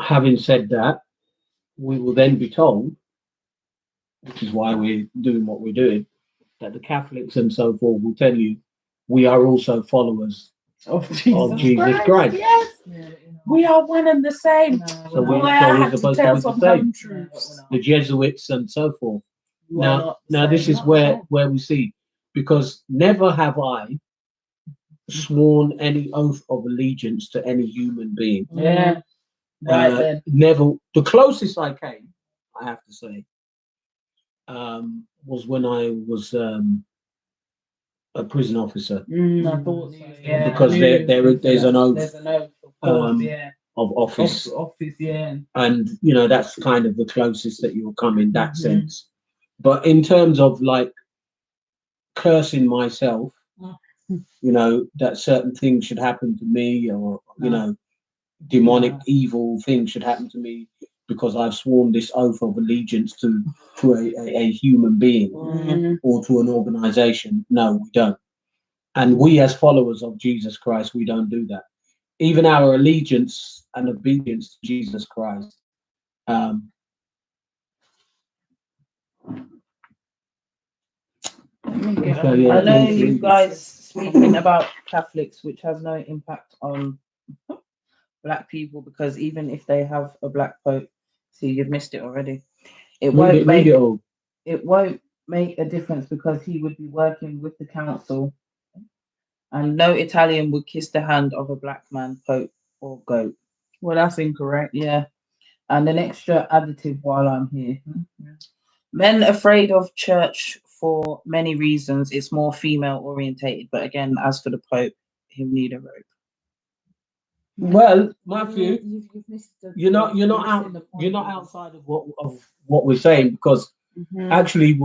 Having said that, we will then be told, which is why we're doing what we're doing, that the Catholics and so forth will tell you we are also followers Of Jesus, Jesus Christ. Yes. Yeah, We are one and the same. No, So we're we- Boy, not. so I we're had to supposed to tell be the some same. home No, truths. we're not. The Jesuits and so forth. You are Now, not the now this same. is where we see, because never have I sworn any oath of allegiance to any human being. Yeah. Right then. Never. The closest I came, I have to say, was when I was a prison officer, I thought so. Yeah. because I knew there's an oath There's an oath, of course. um, Yeah. of office, Office. Yeah. and that's kind of the closest that you'll come in that Mhm. sense. But in terms of like cursing myself, that certain things should happen to me, or demonic evil things should happen to me because I've sworn this oath of allegiance to a human being or to an organization. No, we don't. And we as followers of Jesus Christ, we don't do that. Even our allegiance and obedience to Jesus Christ. So, yeah, I know please, you please. guys speaking about Catholics, which has no impact on black people, because even if they have a black pope, see, you've missed it already. It won't make Read it all. it won't make a difference, because he would be working with the council, and no Italian would kiss the hand of a black man, pope or goat. Well, that's incorrect. Yeah. And an extra additive while I'm here. Men afraid of church for many reasons. It's more female orientated. But again, as for the Pope, he'll need a robe. Well, Matthew, You've missed you're not outside of what we're saying, because actually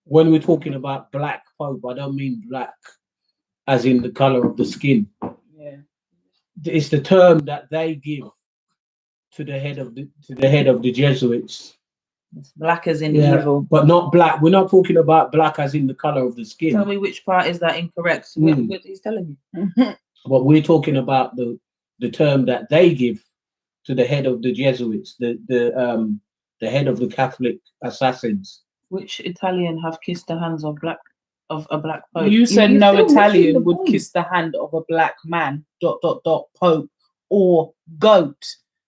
when we're talking about black pope, I don't mean black as in the color of the skin. Yeah. It's the term that they give to the head of the Jesuits. It's black as in evil. But not black. We're not talking about black as in the color of the skin. Tell me which part is that incorrect. He's telling you. But we're talking about the term that they give to the head of the Jesuits, the head of the Catholic assassins. Which Italian have kissed the hands of a black pope? You said You're no still missing the Italian would point. kiss the hand of a black man, ... pope or goat.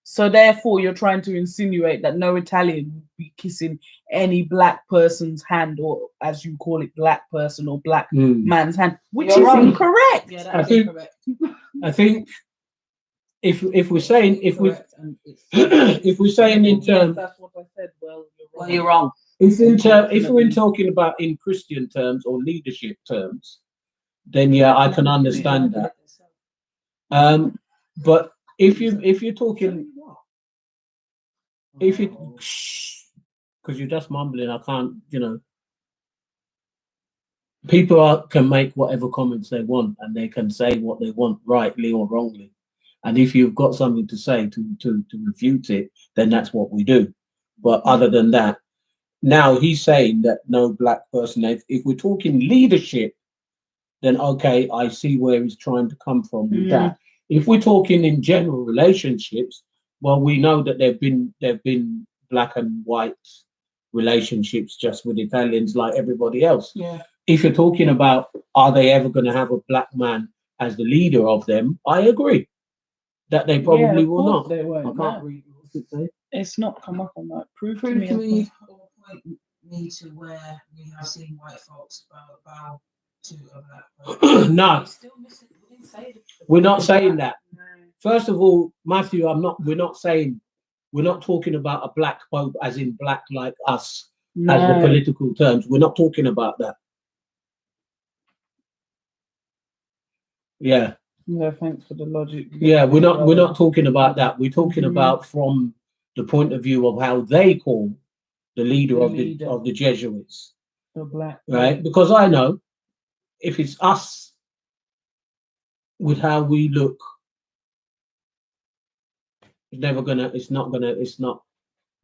So therefore, you're trying to insinuate that no Italian would be kissing any black person's hand, or as you call it, black person or black man's hand, which You're is wrong. incorrect. Yeah, I that's think- incorrect. I think if we're saying if we're saying in Yes, terms that's what I said. Well, Well, you're wrong. if we're talking about in Christian terms or leadership terms, then yeah, I can understand that. But if you're talking, because you're just mumbling, I can't, people can make whatever comments they want, and they can say what they want, rightly or wrongly. And if you've got something to say to refute it, then that's what we do. But other than that, now he's saying that no black person. If we're talking leadership, then okay, I see where he's trying to come from with that. If we're talking in general relationships, well, we know that there've been black and white relationships just with Italians like everybody else. Yeah. If you're talking about are they ever going to have a black man as the leader of them, I agree that they probably will not. They won't. I can't read what's it say. It's not come up on that. Prove to Prove me. to me or point me to where we have seen white folks bow to a black pope. No, We still missing. We didn't say it. we're not saying that. First of all, Matthew, we're not talking about a black pope as in black like us as the political terms. We're not talking about that. Yeah. Yeah, thanks for the logic. Yeah, we're not talking about that. We're talking about from the point of view of how they call the leader of the Jesuits. The black, right? Because I know if it's us with how we look, it's not.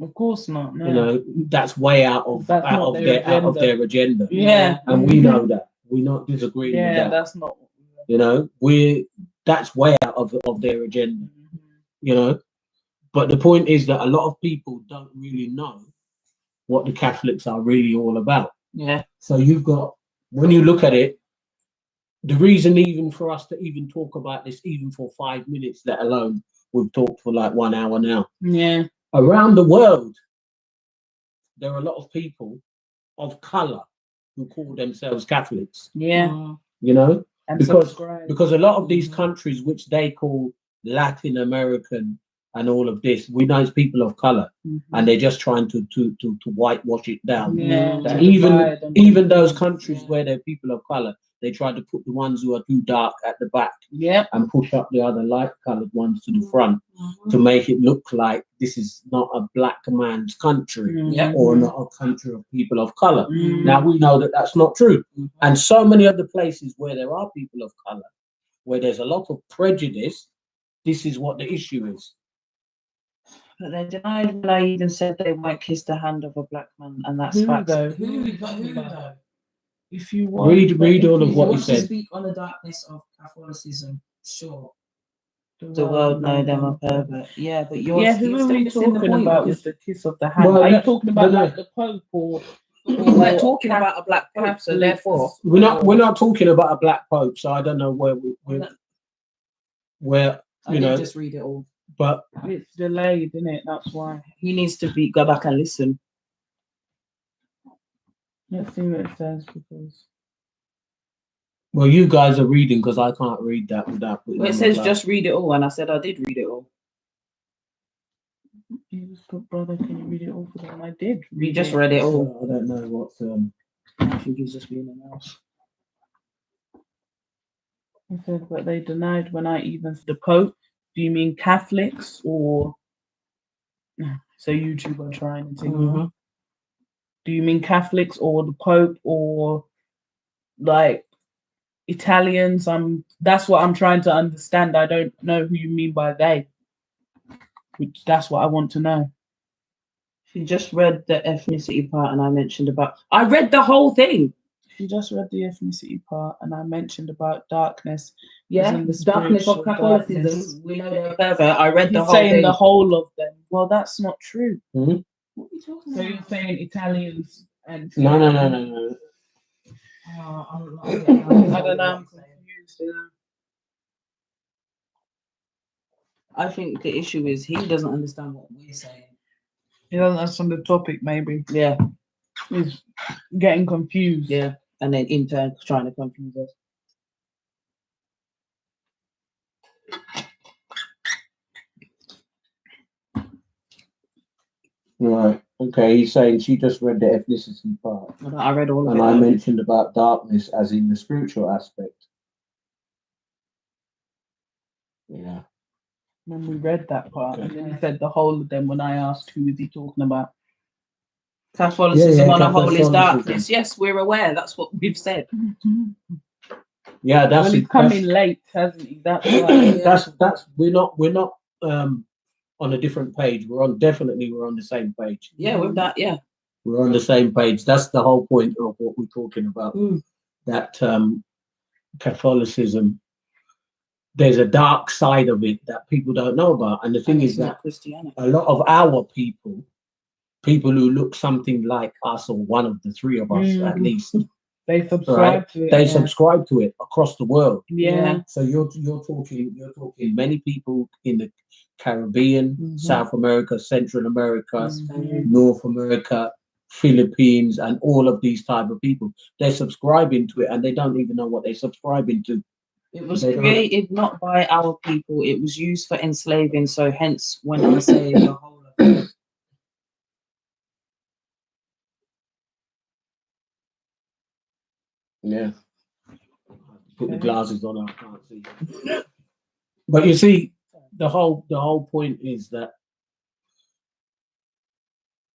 Of course not. No. That's way out of their agenda. Yeah. And we know that. We're not disagreeing with that. That's not. That's way out of their agenda. But the point is that a lot of people don't really know what the Catholics are really all about. Yeah. So you've got, when you look at it, the reason even for us to even talk about this, even for 5 minutes, let alone we've talked for like 1 hour now. Yeah. Around the world, there are a lot of people of color who call themselves Catholics. Yeah. You know, And because subscribe. because a lot of these countries, which they call Latin American and all of this, we know it's people of color, and they're just trying to whitewash it down. Yeah. That to divide and even those confuse. countries where they're people of color, they try to put the ones who are too dark at the back Yep. and push up the other light colored ones to the front to make it look like this is not a black man's country or not a country of people of color. Now we know that that's not true, and so many other places where there are people of color, where there's a lot of prejudice, this is what the issue is. But they denied when I even said they won't kiss the hand of a black man, and that's Who facts. though? Who though? If you want, Read all of If you what he want to said. speak on the darkness of Catholicism, sure. The world know them a pervert. Yeah, but you're Yeah, who you're are still we missing the talking point about because with the kiss of the hand? Well, Are you let- talking about no, no. like the Pope or? we're or talking Cath- about a black pope, so Catholics? therefore We're not talking about a black pope, so I don't know where I you did know, just read it all. but It's delayed, isn't it? That's why. he needs to go back and listen. Let's see what it says because well, you guys are reading because I can't read that without. putting Well, it on says my just read it all, and I said I did read it all. you just put brother, can you read it all for them? I did. You just read it all. I don't know what's I think he's just being an ass. It said, but they denied when I even the Pope. Do you mean Catholics or? So you two are trying to. Mhm. Do you mean Catholics or the Pope or like Italians? That's what I'm trying to understand. I don't know who you mean by they. Which that's what I want to know. She just read the ethnicity part, and I mentioned about. I read the whole thing. She just read the ethnicity part, and I mentioned about darkness. Yeah, in the darkness of spiritual Catholicism. darkness. We know they're Pervert. I read the He's whole saying thing. the whole of them. Well, that's not true. What are you talking So about? you're saying Italians and no. Oh, I'm I don't know. I'm confused. I think the issue is he doesn't understand what we're saying. He doesn't understand the topic. Maybe Yeah, he's getting confused. yeah, and then in turn trying to confuse us. Right. Okay. He's saying she just read the ethnicity part, I read all of and it. I though. mentioned about darkness as in the spiritual aspect. Yeah. When we read that part, Okay. and then he said the whole of them. When I asked who is he talking about, Catholicism Yeah, on a whole is Catholicism. darkness. Yes, we're aware. That's what we've said. Yeah. That's well, he's coming late, hasn't he? That's why. That's we're not on a different page. We're on the same page. Yeah, with that. Yeah. We're on the same page. That's the whole point of what we're talking about. Mm. That Catholicism, there's a dark side of it that people don't know about. And the thing is It's that not Christianity. a lot of our people who look something like us, or one of the three of us at Mhm. least, They subscribe right? to it. They yeah. subscribe to it across the world. Yeah. So you're talking many people in the Caribbean, Mhm. South America, Central America, Mhm. North America, Philippines, and all of these type of people. They're subscribing to it, and they don't even know what they're subscribing to. It was They don't- created not by our people. It was used for enslaving. So hence, when I say the whole of it. Yeah. Put the glasses on, I can't see. But you see, the whole point is that,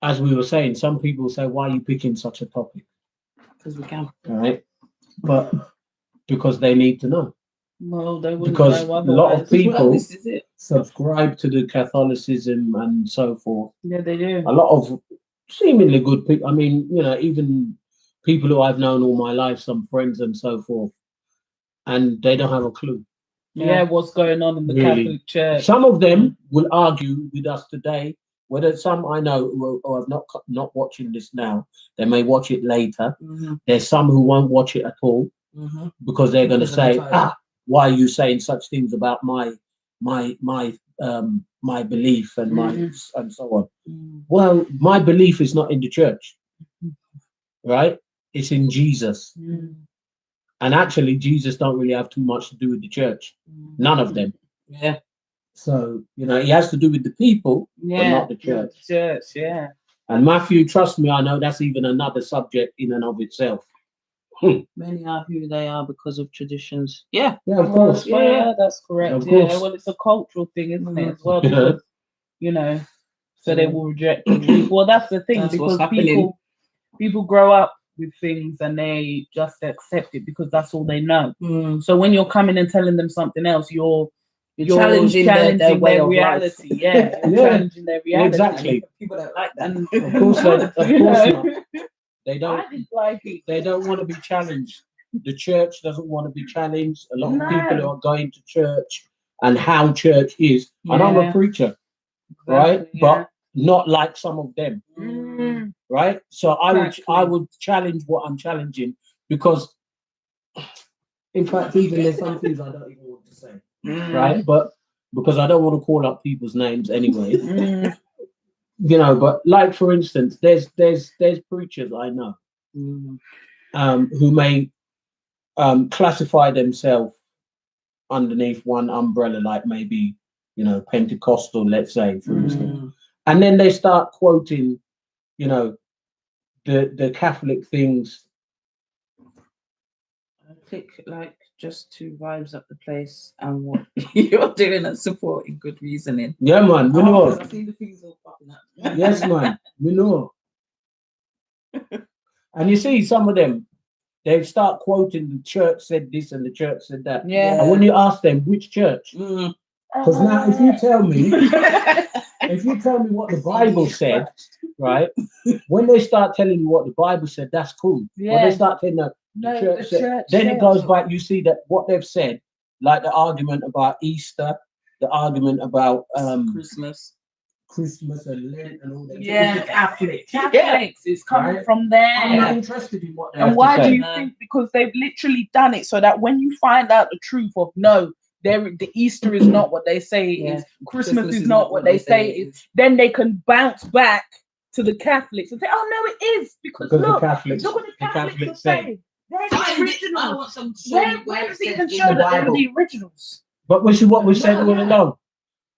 as we were saying, some people say, "Why are you picking such a topic?" Because we can. All right, but because they need to know. Well, they wouldn't Because know a lot of otherwise. people Well, this is it. subscribe to the Catholicism and so forth. Yeah, they do. A lot of seemingly good people. I mean, even people who I've known all my life, some friends and so forth, and they don't have a clue. Yeah, what's going on in the Really. Catholic Church? Some of them will argue with us today. Whether some I know who are not watching this now, they may watch it later. Mhm, There's some who won't watch it at all mhm. because they're going to Because of the say, title. why are you saying such things about my my belief and my Mhm. and so on. Well, my belief is not in the church, right? It's in Jesus. And actually, Jesus don't really have too much to do with the church. None of them. Yeah. So, you know, he has to do with the people, but not the church. Church, yeah. And Matthew, trust me, I know that's even another subject in and of itself. Many are who they are because of traditions. Yeah. Yeah, of course. Yeah, that's correct. Of Yeah, course. well, it's a cultural thing, isn't it, as well? Yeah. Because, you know, so they will reject the truth. Well, that's the thing, That's because what's happening. people grow up with things and they just accept it because that's all they know. Mm. So when you're coming and telling them something else, you're challenging their way of life. reality. Yeah, you're Yeah. challenging their reality. Exactly. People don't like that. And Of course, of course not. They I don't. didn't like it. They don't want to be challenged. The church doesn't want to be challenged. A lot of No. people who are going to church and how church is. And I'm a Yeah. preacher, right? Exactly, But not like some of them, Mm. right? So I Exactly. would challenge what I'm challenging because, in fact, even there's some things I don't even want to say, right? But because I don't want to call up people's names anyway, Mm. you know. But like for instance, there's preachers I know who may classify themselves underneath one umbrella, like maybe, you know, Pentecostal, let's say, for instance, and then they start quoting, you know, the Catholic things. I click like just to vibes up the place and what you're doing and supporting good reasoning. Yeah, man, we Oh, know. I see the things all popping up. Yes, man, we know. And you see, some of them, they start quoting the church said this and the church said that. Yeah. And when you ask them which church, because now if you tell me, what the Bible said, right? When they start telling you what the Bible said, that's cool. When Yeah. they start telling you No, the church the said, church then said. it goes back. You see that what they've said, like the argument about Easter, the argument about Christmas and Lent and all that. Yeah. It's Catholic. Catholics, it's coming Right. from there. I'm not interested in what they have And to why say. do you think? Because they've literally done it so that when you find out the truth of no, the Easter is not what they say it is, Christmas is not what they say it is, then they can bounce back to the Catholics and say, oh no, it is because Because look, the Catholics, look what the Catholics are say. saying. They're I the originals. want some Where does it even show that they're the originals? But which is what we said all along.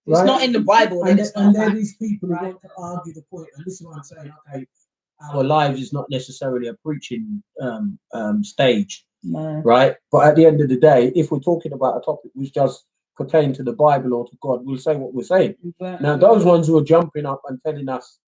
It's Right? not in the Bible, then And, it's and not there are fact. these people who want to argue the point, and this is what I'm saying. Okay, our lives is not necessarily a preaching stage, No. right? But at the end of the day, if we're talking about a topic which just pertain to the Bible or to God, we'll say what we're saying. Now, those ones who are jumping up and telling us,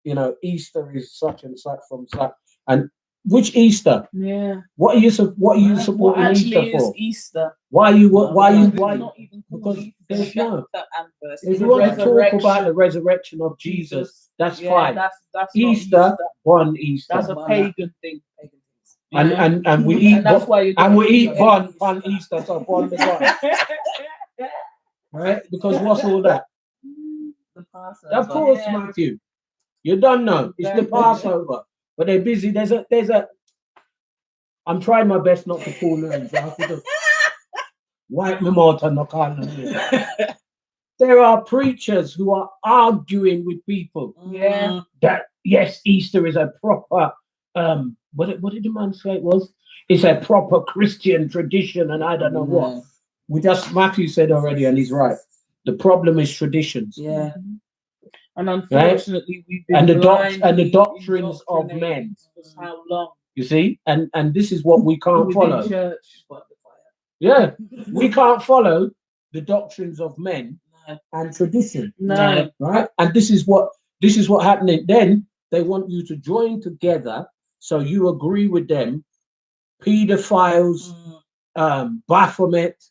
you know, Easter is such and such from such, and which Easter? Yeah. What are you What supporting actually Easter is for? Easter? Why are you It's why? not even called Because Easter. there's no. And verse. If the you want to talk resurrection. about the resurrection of Jesus, that's Yeah, fine. That's not Easter, one Easter, That's a pagan thing. and we eat And that's why you're and we gonna eat eat one Easter, so one the one, right? Because what's all that? The Passover. Of course, Yeah. Matthew, you don't know. It's the Exactly. Passover, but they're busy. There's a. I'm trying my best not to call names. I have to just wipe my mouth and not call names. There are preachers who are arguing with people Yeah. that yes, Easter is a proper what did the man say it was? It's a proper Christian tradition, and I don't know what. We just Matthew said already, and he's right. The problem is traditions. Yeah. And unfortunately, we've been And the blindly doctrines of indoctrinated men. for how long? You see, and this is what we can't Within follow. church. Yeah, we can't follow the doctrines of men and tradition. No. Right? And this is what happening. Then they want you to join together, so you agree with them, pedophiles, Baphomet,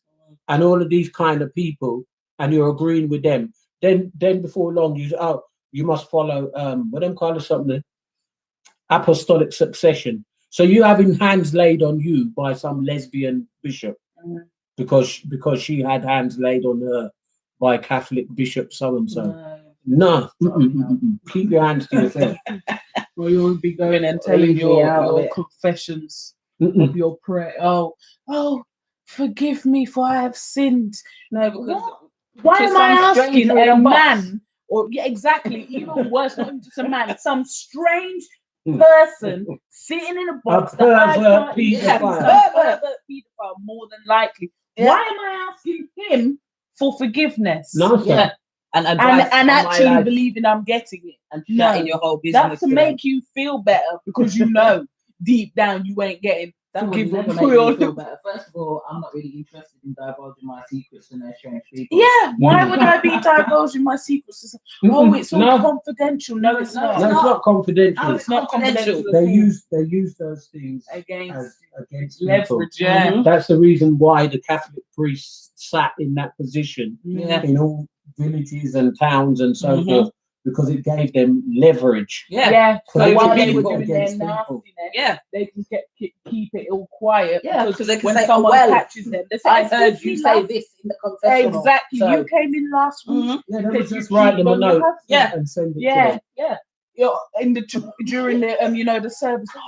and all of these kind of people, and you're agreeing with them. Then before long, you must follow what them call it something, apostolic succession. So you having hands laid on you by some lesbian bishop because she had hands laid on her by Catholic bishop so and so. No. Keep your hands to yourself. Or you'll be going and telling Leave me out of your it. confessions of your prayer. Oh, forgive me for I have sinned. No, because What? Why To am I some asking stranger in a a box. man, or yeah, exactly, even worse, not even just a man, some strange person sitting in a box that I pervert can't paedophile. some pervert paedophile, more than likely. Yeah. Why am I asking him for forgiveness? No, sir. Yeah. And And advice and on my actually life believing I'm getting it. and No, shutting your whole business. That's to them. make you feel better because you know deep down you ain't getting That would forgiven never for make your me feel better. First of all, I'm not really interested in divulging my secrets to no strange people. Yeah, why would I be divulging my secrets? Oh, it's all no, confidential. No, it's No, not. no, it's not confidential. No, It's not confidential. They use those things against against people. leverage. Yeah. Mhm. That's the reason why the Catholic priests sat in that position Yeah. in all villages and towns and so Mhm. forth, because it gave them leverage. Yeah. Yeah. So Over while they were people doing their against people. nastiness, Yeah. they can keep it all quiet. Yeah, because they can when say, someone well, catches them, they say, I heard "Excuse you me, say love." this in the confessional. Exactly. So, You came in last week. Mhm. Yeah, they Said would you just write them a cheated on your note husband. Yeah. and send it to Yeah, them. yeah. You're in the during the the service. Oh,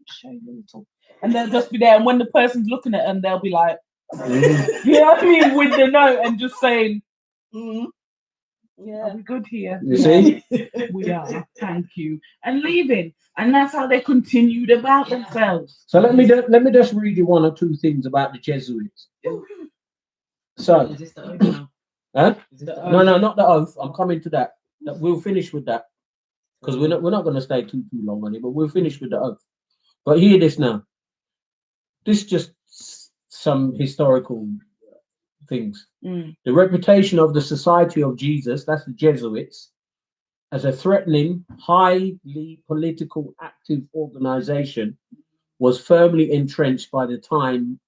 show you a little. And they'll just be there, and when the person's looking at them, they'll be like, Mm. you know what I mean, with the note and just saying, Mhm. "Are Yeah. we good here?" You see? We are. Thank you, and leaving, and that's how they continued about Yeah. themselves. So let me just read you one or two things about the Jesuits. So, Is this the original? huh? Is this the No, original? not the oath. I'm coming to that. We'll finish with that because we're not going to stay too long on it. But we'll finish with the oath. But hear this now. This is just some historical things. Mm. The reputation of the Society of Jesus, that's the Jesuits, as a threatening, highly political, active organization, was firmly entrenched by the time.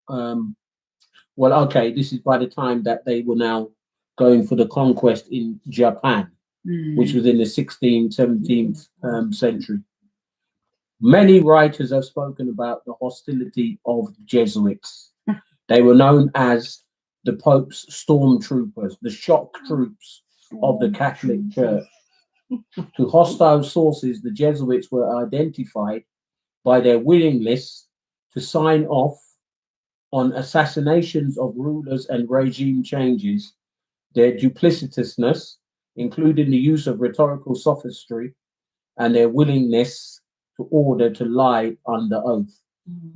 This is by the time that they were now going for the conquest in Japan, which was in the 16th, 17th century. Many writers have spoken about the hostility of Jesuits. They were known as the Pope's stormtroopers, the shock troops of the Catholic Church. To hostile sources, the Jesuits were identified by their willingness to sign off on assassinations of rulers and regime changes, their duplicitousness, including the use of rhetorical sophistry, and their willingness to order to lie under oath.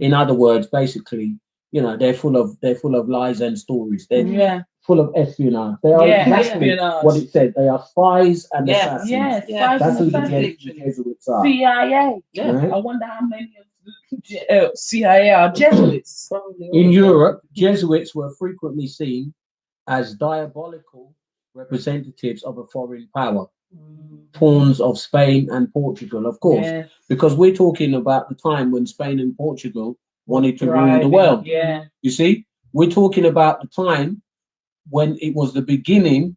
In other words, basically, they're full of lies and stories. They're Yeah, full of espionage. They are Yeah, exactly espionage. what it says. They are spies and Yeah, assassins. yeah, Yeah, spies That's and who the assassins. Jesuits are. CIA. Yeah. Right? I wonder how many of the CIA are Jesuits. Probably In all. Europe, Jesuits were frequently seen as diabolical representatives of a foreign power, pawns of Spain and Portugal, of course, Yeah. because we're talking about the time when Spain and Portugal wanted to rule the Thriving. world. Yeah. You see, we're talking about the time when it was the beginning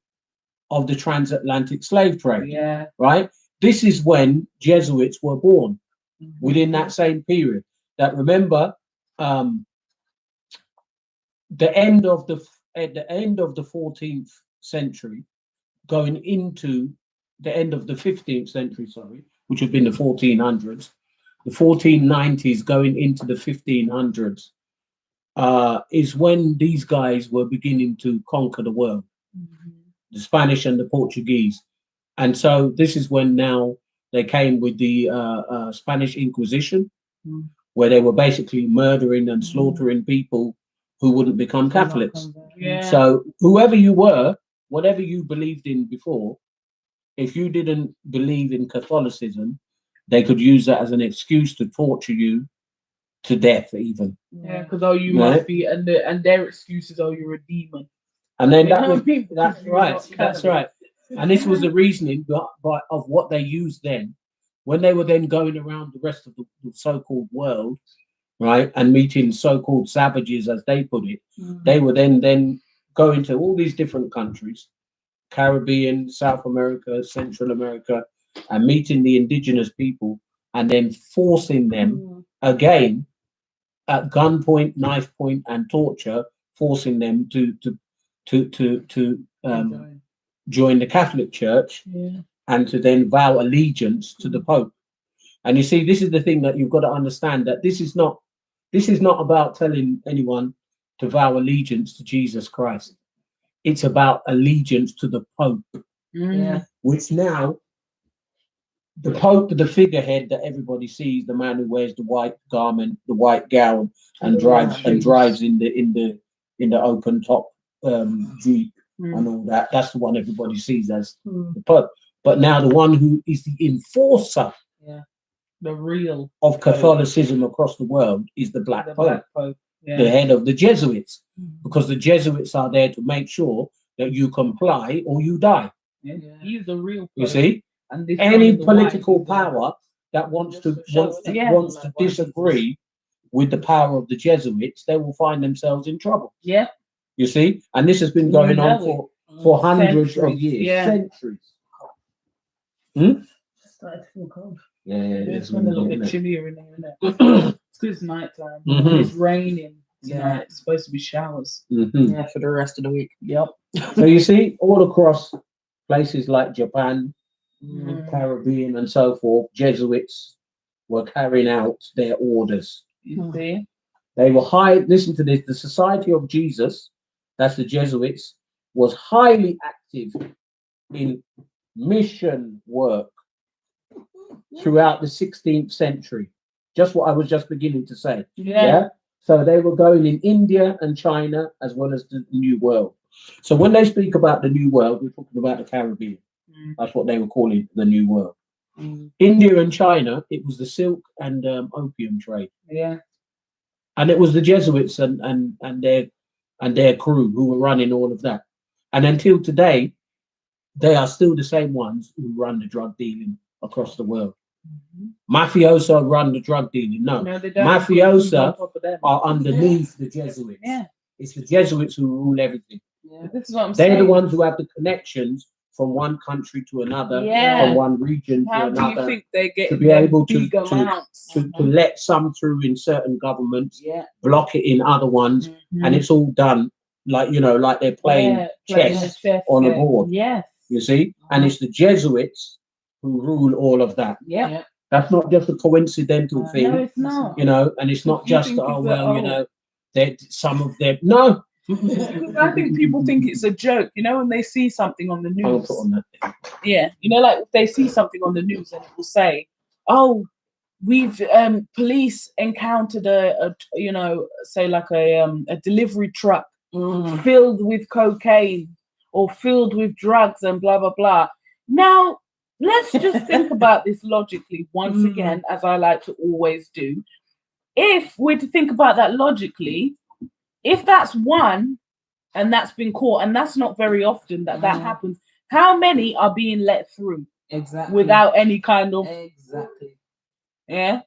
of the transatlantic slave trade, Yeah. right? This is when Jesuits were born within that same period. That remember, at the end of the 14th century, going into the end of the 15th century, sorry, which would have been the 1400s, the 1490s going into the 1500s, is when these guys were beginning to conquer the world, the Spanish and the Portuguese. And so this is when now they came with the Spanish Inquisition, where they were basically murdering and slaughtering people who wouldn't become Catholics. Yeah. So whoever you were, whatever you believed in before, if you didn't believe in Catholicism, they could use that as an excuse to torture you to death, even. Yeah, because you Right. must be, and their excuses, you're a demon. And then You that know was what I mean? that's Because you're right, not that's Catholic. right. And this was the reasoning of what they used then, when they were then going around the rest of the so-called world, right, and meeting so-called savages, as they put it. They were then going to all these different countries, Caribbean, South America, Central America, and meeting the indigenous people, and then forcing them again at gunpoint, knife point, and torture, forcing them to join the Catholic Church Yeah. and to then vow allegiance to the Pope. And you see, this is the thing that you've got to understand, that this is not about telling anyone to vow allegiance to Jesus Christ. it's about allegiance to the Pope, Mm. which now the Pope, the figurehead that everybody sees, the man who wears the white garment, the white gown, and drives in the open top Jeep and all that. That's the one everybody sees as the Pope. But now the one who is the enforcer The real of Catholicism across the world is the Black the Pope, Black Pope. the Yeah. head of the Jesuits, because the Jesuits are there to make sure that you comply or you die. Yeah. He's the real Pope. You see, And this any one in the political white, power that wants to Yeah. wants to disagree with the power of the Jesuits, they will find themselves in trouble. Yeah. You see, and this has been You going on know for hundreds of Centuries, years, yeah. centuries. Started to feel cold. Yeah, It's been a little bit chillier in here, isn't it? It's because it's nighttime. Mhm. It's raining tonight. Yeah. It's supposed to be showers. Yeah, for the rest of the week. Yep. So you see, all across places like Japan, Mm. Caribbean, and so forth, Jesuits were carrying out their orders. You see? They were high. Listen to this: the Society of Jesus, that's the Jesuits, was highly active in mission work throughout the 16th century. Just what I was just beginning to say. Yeah. So they were going in India and China as well as the New World. So when they speak about the New World, we're talking about the Caribbean. Mm. That's what they were calling the New World. Mm. India and China, it was the silk and opium trade, Yeah. and it was the Jesuits and their crew who were running all of that. And until today, they are still the same ones who run the drug dealing across the world. Mafioso run the drug dealing. No, No, they don't. Mafiosa On top of them. are underneath the Jesuits. Yeah. It's the Jesuits who rule everything. Yeah. This is what I'm They're saying. the ones who have the connections from one country to another, Yeah. from one region How to do you another, think they get to be able to big amounts? to let some through in certain governments, Yeah. block it in other ones, Mhm. and it's all done like like they're playing playing chess chess on a game. board. Yes. You see, and it's the Jesuits who rule all of that. Yep. That's not just a coincidental thing, No, it's not. and it's not You just think it's that some of them. No, Because I think people think it's a joke, when they see something on the I'll news. put on that. Yeah, like if they see something on the news and it will say, "Oh, we've police encountered say like a delivery truck filled with cocaine or filled with drugs and blah blah blah." Now, let's just think about this logically once again, as I like to always do. If we're to think about that logically, if that's one and that's been caught, and that's not very often that happens, how many are being let through Exactly. without any kind of Exactly. yeah?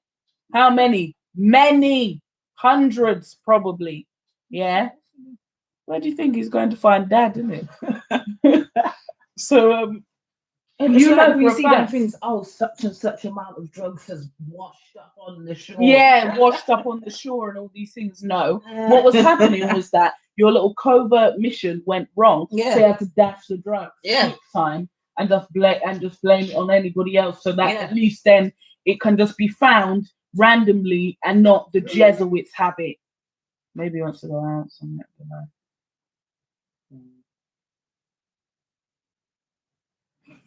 How many? Many hundreds, probably. Yeah. Where do you think he's going to find dad, isn't it? So And you know we for a see them fact- things. Oh, such and such amount of drugs has washed up on the shore. yeah, washed up on the shore and all these things. No. What was happening was that your little covert mission went wrong. Yeah. So you had to dash the drugs Yeah. each time and just blame it on anybody else, so that Yeah. at least then it can just be found randomly and not the Jesuits have it. Maybe he wants to go out somewhere. I don't know.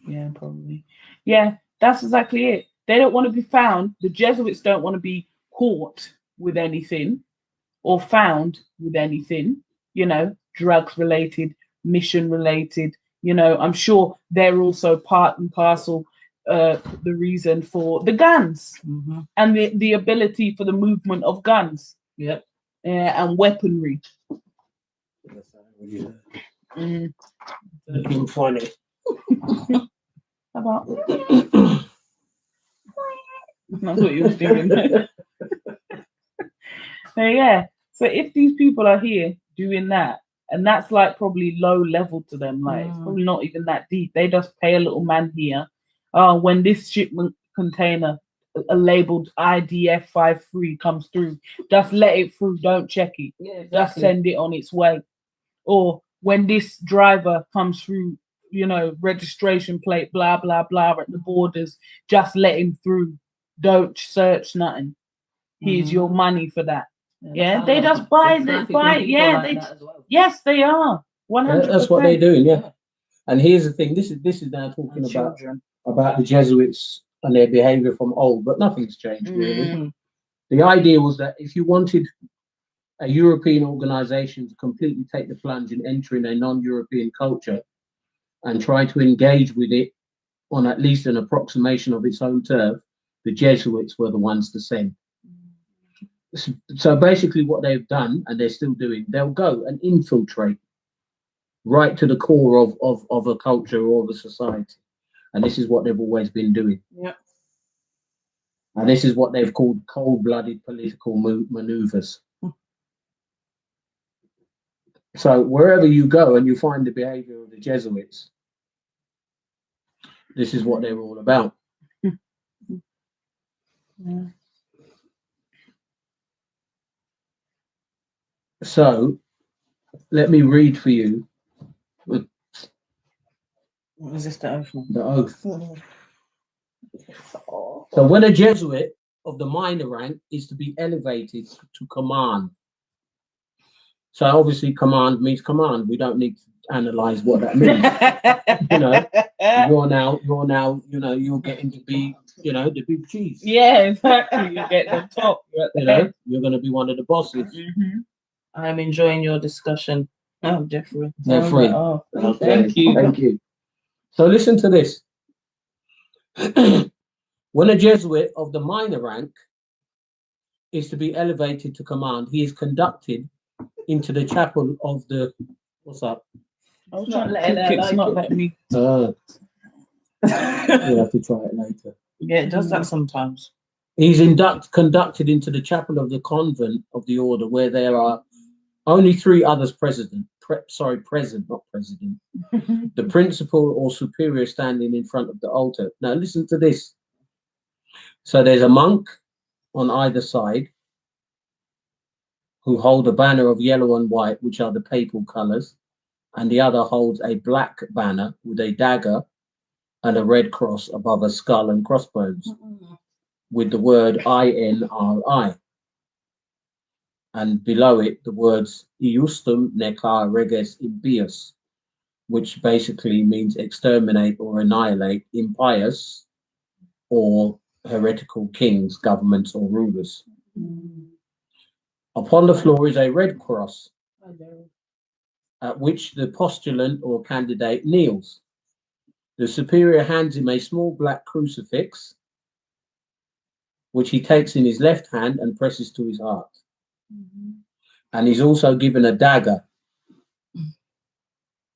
Yeah, probably. Yeah, that's exactly it. They don't want to be found. The Jesuits don't want to be caught with anything or found with anything, drugs related, mission related. I'm sure they're also part and parcel the reason for the guns and the ability for the movement of guns. Yep. And weaponry. Looking funny. How about that's what you was doing. So yeah. So if these people are here doing that, and that's like probably low level to them, like it's probably not even that deep. They just pay a little man here. When this shipment container labeled IDF 53 comes through, just let it through, don't check it. Yeah, Just exactly. send it on its way. Or when this driver comes through, registration plate, blah, blah, blah, at the borders, just let him through. Don't search nothing. Here's your money for that. Yeah, they just buy it. Yeah, yes, they are. 100%. That's what they're doing, yeah. And here's the thing: this is now talking And about children. the Jesuits and their behavior from old, but nothing's changed really. Mm. The idea was that if you wanted a European organization to completely take the plunge in entering a non-European culture and try to engage with it on at least an approximation of its own turf, the Jesuits were the ones to send. So basically what they've done, and they're still doing, they'll go and infiltrate right to the core of a culture or of a society. And this is what they've always been doing. Yep. And this is what they've called cold-blooded political maneuvers. So wherever you go and you find the behavior of the Jesuits, this is what they're all about. Yeah. So let me read for you What is this, the oath? the oath. So when a Jesuit of the minor rank is to be elevated to command. So obviously command means command. We don't need to analyze what that means. You're now, you're getting to be, the big cheese. Yeah, exactly. You get the top. You're at the head. You're going to be one of the bosses. I'm enjoying your discussion. Oh, Jeffrey. They're free. Oh, Okay. thank you. Thank you. So listen to this. When a Jesuit of the minor rank is to be elevated to command, he is conducted into the chapel of the. What's up? I was It's trying not to letting click, her it's like not it. letting me. We'll have to try it later. Yeah, it does that sometimes. He's conducted into the chapel of the convent of the order, where there are only three others present, not president. The principal or superior standing in front of the altar. Now listen to this. So there's a monk on either side who hold a banner of yellow and white, which are the papal colors, and the other holds a black banner with a dagger and a red cross above a skull and crossbones with the word INRI. And below it, the words Iustum necar reges impius, which basically means exterminate or annihilate impious or heretical kings, governments, or rulers. Upon the floor is a red cross, at which the postulant or candidate kneels. The superior hands him a small black crucifix, which he takes in his left hand and presses to his heart. And he's also given a dagger,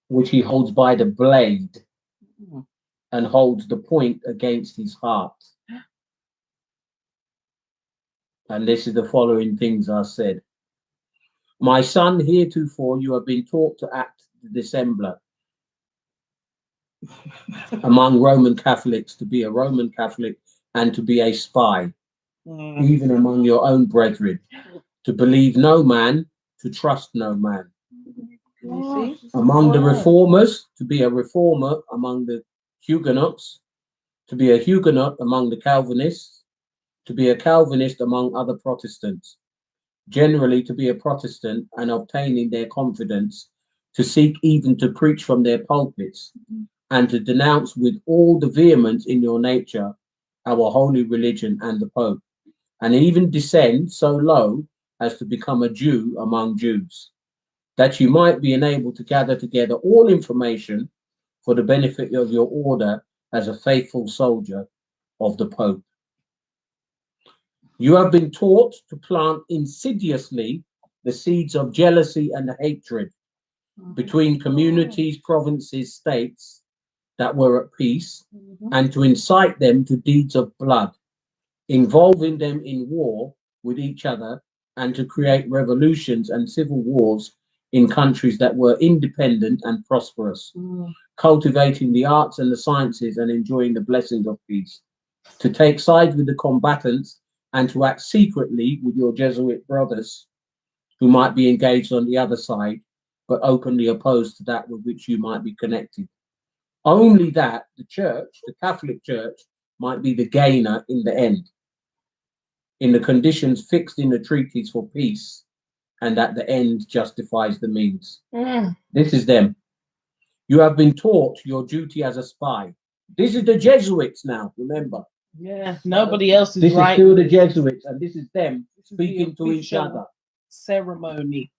which he holds by the blade and holds the point against his heart. And this is the following things are said. My son, heretofore you have been taught to act the dissembler among Roman Catholics, to be a Roman Catholic and to be a spy, even among your own brethren, to believe no man, to trust no man. Among the reformers, to be a reformer among the Huguenots, to be a Huguenot among the Calvinists, to be a Calvinist among other Protestants, generally to be a Protestant and obtaining their confidence, to seek even to preach from their pulpits, and to denounce with all the vehemence in your nature our holy religion and the Pope, and even descend so low as to become a Jew among Jews, that you might be enabled to gather together all information for the benefit of your order as a faithful soldier of the Pope. You have been taught to plant insidiously the seeds of jealousy and hatred between communities, provinces, states that were at peace, and to incite them to deeds of blood, involving them in war with each other, and to create revolutions and civil wars in countries that were independent and prosperous, cultivating the arts and the sciences and enjoying the blessings of peace, to take sides with the combatants and to act secretly with your Jesuit brothers who might be engaged on the other side, but openly opposed to that with which you might be connected. Only that the church, the Catholic Church, might be the gainer in the end, in the conditions fixed in the treaties for peace and that the end justifies the means. This is them. You have been taught your duty as a spy. This is the Jesuits now, remember. Yeah, nobody else is This is right. still the Jesuits, and this is them This is the speaking to each official other. ceremony,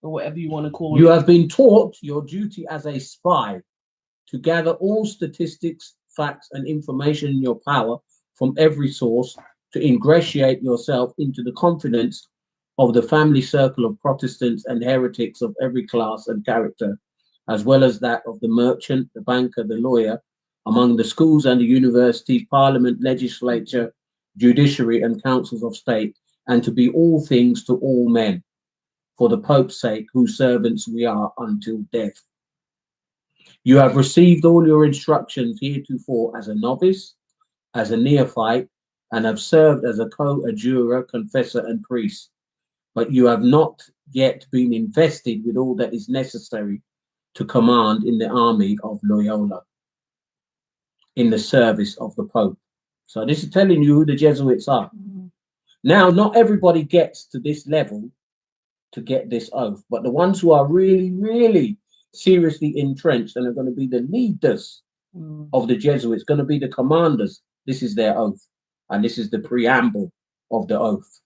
or whatever you want to call You it. have been taught your duty as a spy to gather all statistics, facts, and information in your power from every source to ingratiate yourself into the confidence of the family circle of Protestants and heretics of every class and character, as well as that of the merchant, the banker, the lawyer, among the schools and the universities, parliament, legislature, judiciary, and councils of state, and to be all things to all men, for the Pope's sake, whose servants we are until death. You have received all your instructions heretofore as a novice, as a neophyte, and have served as a co-adjurer, confessor, and priest, but you have not yet been invested with all that is necessary to command in the army of Loyola, in the service of the Pope. So this is telling you who the Jesuits are. Now, not everybody gets to this level to get this oath, but the ones who are really, really seriously entrenched and are going to be the leaders of the Jesuits, going to be the commanders, this is their oath, and this is the preamble of the oath.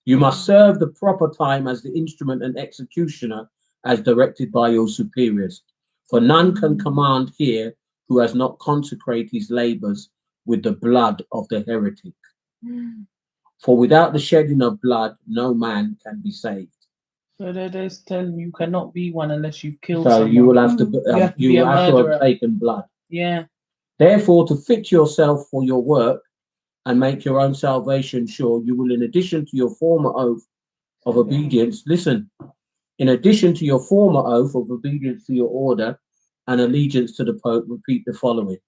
You must serve the proper time as the instrument and executioner as directed by your superiors, for none can command here who has not consecrated his labors with the blood of the heretic. For without the shedding of blood, no man can be saved. So they're just telling you cannot be one unless you've killed So someone. you will have to, You have to you be will a have to murderer. have taken blood. Yeah. Therefore, to fit yourself for your work and make your own salvation sure, you will, in addition to your former oath of obedience, listen, in addition to your former oath of obedience to your order and allegiance to the Pope, repeat the following.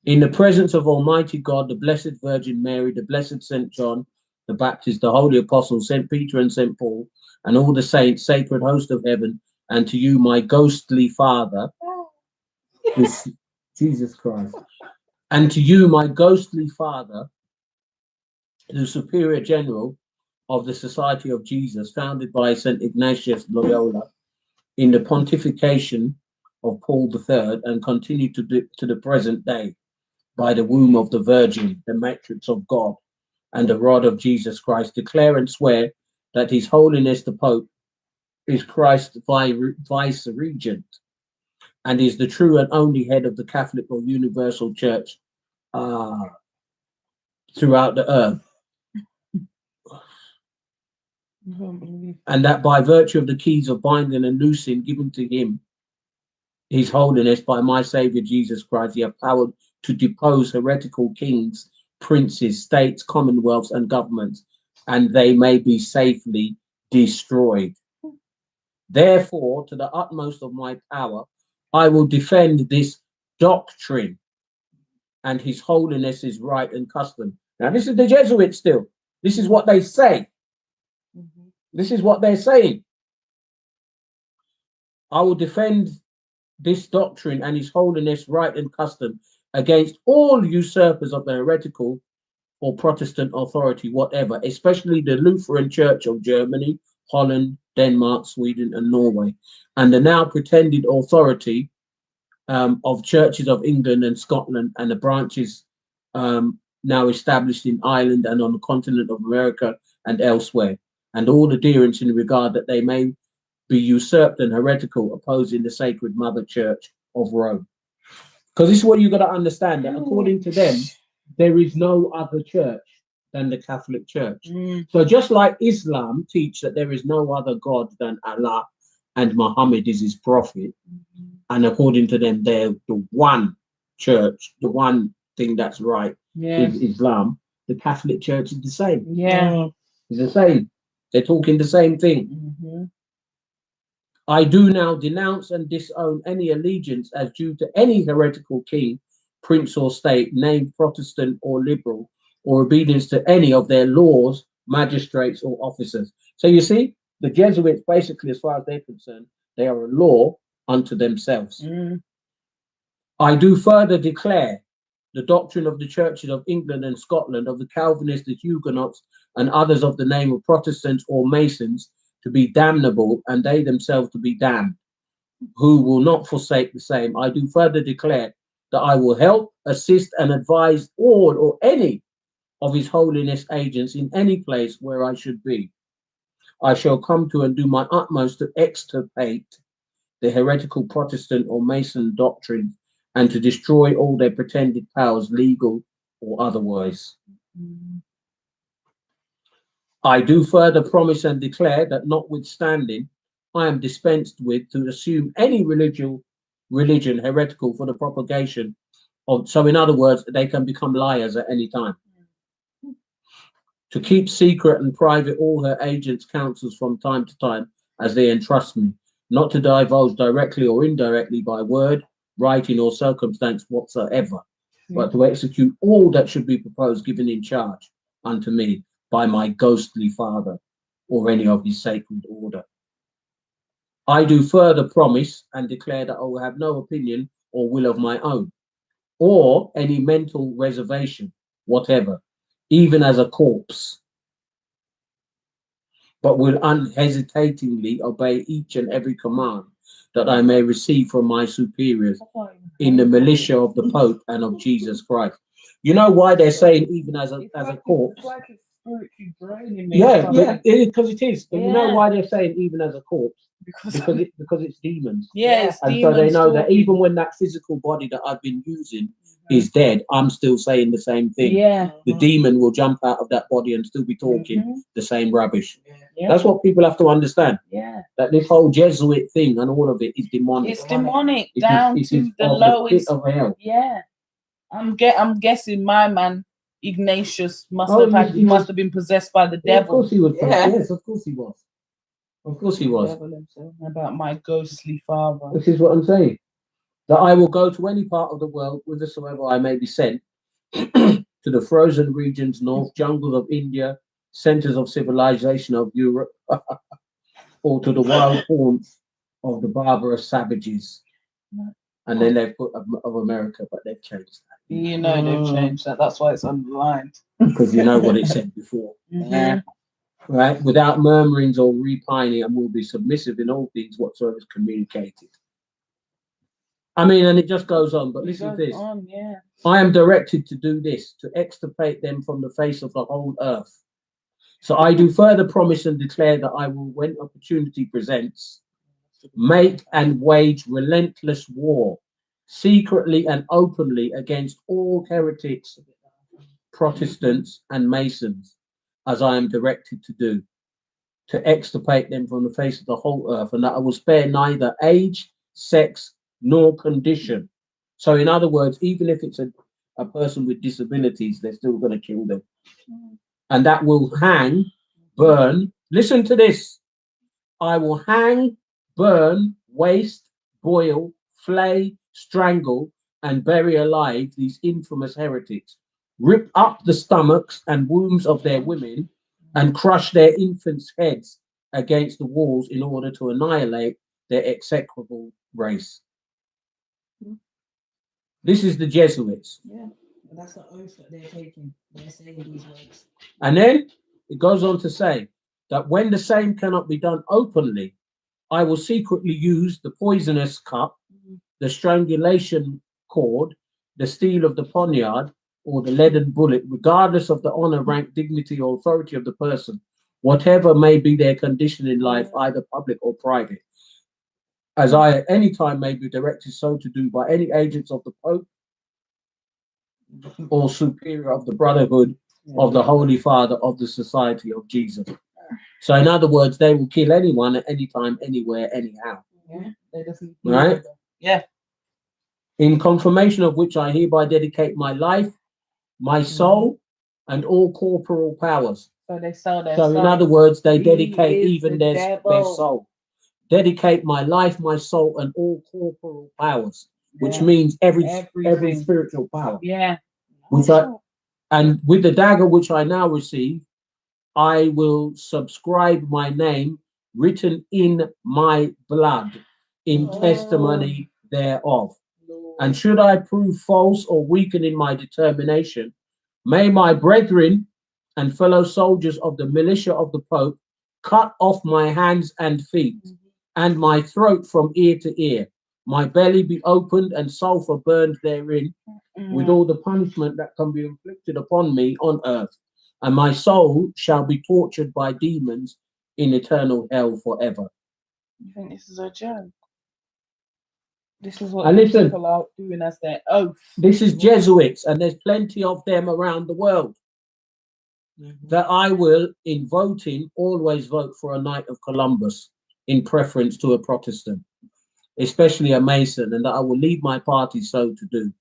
In the presence of Almighty God, the Blessed Virgin Mary, the Blessed St. John the Baptist, the Holy Apostles, St. Peter and St. Paul, and all the saints, sacred host of heaven, and to you, my ghostly father, this, Jesus Christ, and to you, my ghostly father, the Superior General of the Society of Jesus, founded by St. Ignatius Loyola in the pontification of Paul III, and continued to the present day by the womb of the Virgin, the matrix of God, and the rod of Jesus Christ, declare and swear that His Holiness the Pope is Christ's vice regent and is the true and only head of the Catholic or Universal Church throughout the earth. And that by virtue of the keys of binding and loosing given to him, His Holiness, by my Savior Jesus Christ, he have power to depose heretical kings, princes, states, commonwealths, and governments, and they may be safely destroyed. Therefore, to the utmost of my power, I will defend this doctrine and His Holiness's right and custom. Now, this is the Jesuits still. This is what they say. This is what they're saying. I will defend this doctrine and His Holiness' right and custom against all usurpers of the heretical or Protestant authority, whatever, especially the Lutheran Church of Germany, Holland, Denmark, Sweden, and Norway, and the now pretended authority of churches of England and Scotland, and the branches now established in Ireland and on the continent of America and elsewhere, and all adherents in regard that they may be usurped and heretical, opposing the Sacred Mother Church of Rome. Because this is what you got to understand, that according to them, there is no other church than the Catholic Church. So just like Islam teach that there is no other God than Allah and Muhammad is his prophet, and according to them, they're the one church, the one thing that's right is Islam. The Catholic Church is the same. It's the same. They're talking the same thing. I do now denounce and disown any allegiance as due to any heretical king, prince, or state, named Protestant or liberal, or obedience to any of their laws, magistrates, or officers. So you see, the Jesuits, basically, as far as they're concerned, they are a law unto themselves. I do further declare the doctrine of the churches of England and Scotland, of the Calvinists, the Huguenots, and others of the name of Protestants or Masons to be damnable, and they themselves to be damned, who will not forsake the same. I do further declare that I will help, assist, and advise all or any of His Holiness agents in any place where I should be. I shall come to and do my utmost to extirpate the heretical Protestant or Mason doctrines and to destroy all their pretended powers, legal or otherwise. I do further promise and declare that notwithstanding I am dispensed with to assume any religion heretical for the propagation of, so in other words, they can become liars at any time. To keep secret and private all her agents' counsels from time to time as they entrust me, not to divulge directly or indirectly by word, writing, or circumstance whatsoever, but to execute all that should be proposed, given in charge unto me by my ghostly father or any of his sacred order. I do further promise and declare that I will have no opinion or will of my own, or any mental reservation whatever, even as a corpse, but will unhesitatingly obey each and every command that I may receive from my superiors in the militia of the Pope and of Jesus Christ. You know why they're saying even as a corpse? It's like it's spiritually draining me. Yeah, because it is. But you know Yeah. why they're saying even as a corpse? Because Because it's demons. yeah, it's And so they demons know that talking. even when that physical body that I've been using is dead, I'm still saying the same thing. Yeah. The demon will jump out of that body and still be talking Mhm. the same rubbish. Yeah. That's what people have to understand. Yeah. That this whole Jesuit thing and all of it is demonic. It's demonic It is- down it to is the of lowest. pit of hell. Yeah. I'm guessing my man Ignatius must Oh, have he must was- have been possessed by the Yeah, of devil. course he was. Yeah. Yes, of course he was. Of course he was. Devil himself. About my ghostly father. This is what I'm saying. That I will go to any part of the world whithersoever I may be sent, to the frozen regions, north jungles of India, centers of civilization of Europe, or to the wild haunts of the barbarous savages. And then they've put of America, but they've changed that. You know they've changed that. That's why it's underlined. Because you know what it said before. Mhm. Right? Without murmurings or repining, and will be submissive in all things whatsoever is communicated. I mean, and it just goes on, but listen to this. Yeah. I am directed to do this, to extirpate them from the face of the whole earth. So I do further promise and declare that I will, when opportunity presents, make and wage relentless war, secretly and openly, against all heretics, Protestants, and Masons, as I am directed to do, to extirpate them from the face of the whole earth, and that I will spare neither age, sex, nor condition. So, in other words, even if it's a person with disabilities, they're still going to kill them. And that will hang, burn. Listen to this. I will hang, burn, waste, boil, flay, strangle, and bury alive these infamous heretics, rip up the stomachs and wombs of their women, and crush their infants' heads against the walls in order to annihilate their execrable race. This is the Jesuits. Yeah, but that's the oath that they're taking. They're saying these words. And then it goes on to say that when the same cannot be done openly, I will secretly use the poisonous cup, the strangulation cord, the steel of the poniard, or the leaden bullet, regardless of the honor, rank, dignity, or authority of the person, whatever may be their condition in life, either public or private, as I at any time may be directed so to do by any agents of the Pope or superior of the Brotherhood of the Holy Father of the Society of Jesus. So, in other words, they will kill anyone at any time, anywhere, anyhow. Yeah. They doesn't. Right? Yeah. In confirmation of which I hereby dedicate my life, my soul, and all corporal powers. So they sell their So, in soul. other words, they He dedicate is even the their devil. soul. Dedicate my life, my soul, and all corporal powers, which Yeah. means every Everything. spiritual power. Yeah. Which and with the dagger which I now receive, I will subscribe my name written in my blood in testimony thereof. And should I prove false or weaken in my determination, may my brethren and fellow soldiers of the militia of the Pope, cut off my hands and feet, and my throat from ear to ear, my belly be opened and sulphur burned therein, with all the punishment that can be inflicted upon me on earth, and my soul shall be tortured by demons in eternal hell forever. You think this is a joke? This is what And listen, people are doing as their oath. this is Jesuits, and there's plenty of them around the world. That I will, in voting, always vote for a Knight of Columbus in preference to a Protestant, especially a Mason, and that I will lead my party so to do.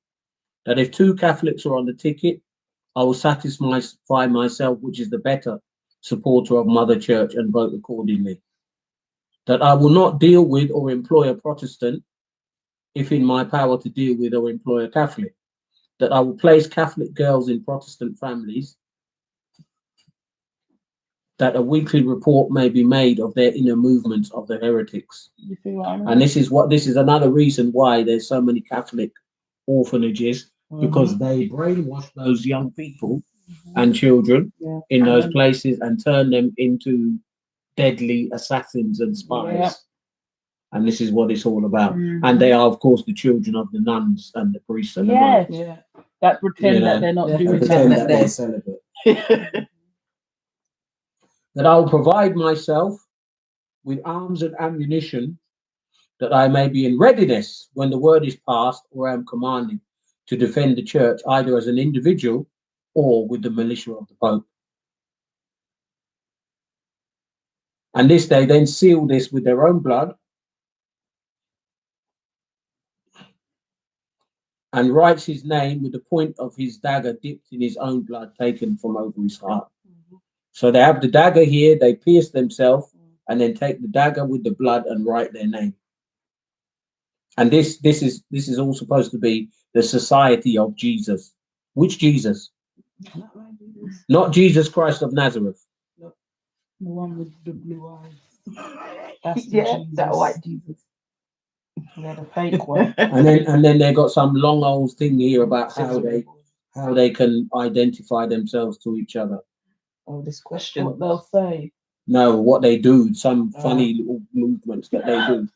That if 2 Catholics are on the ticket, I will satisfy myself which is the better supporter of Mother Church and vote accordingly. That I will not deal with or employ a Protestant if in my power to deal with or employ a Catholic. That I will place Catholic girls in Protestant families. That a weekly report may be made of their inner movements of the heretics. You see what I mean? And this is another reason why there's so many Catholic orphanages, because they brainwash those young people and children in those places and turn them into deadly assassins and spies. Yeah. And this is what it's all about. And they are, of course, the children of the nuns and the priests and the monks. Yeah. That pretend that they're not Yeah, doing Pretend that. that they're celibate. That I will provide myself with arms and ammunition, that I may be in readiness when the word is passed or I am commanded to defend the church, either as an individual or with the militia of the Pope. And this, they then seal this with their own blood and writes his name with the point of his dagger dipped in his own blood taken from over his heart. So they have the dagger here, they pierce themselves and then take the dagger with the blood and write their name. And this is all supposed to be the society of Jesus. Which Jesus? Not Jesus Christ of Nazareth. The one with the blue eyes. That's the Jesus. that white Jesus. They're the fake one. And then they got some long old thing here about how they can identify themselves to each other. Oh, this question. What they'll say. No, what they do, some funny little movements that they do.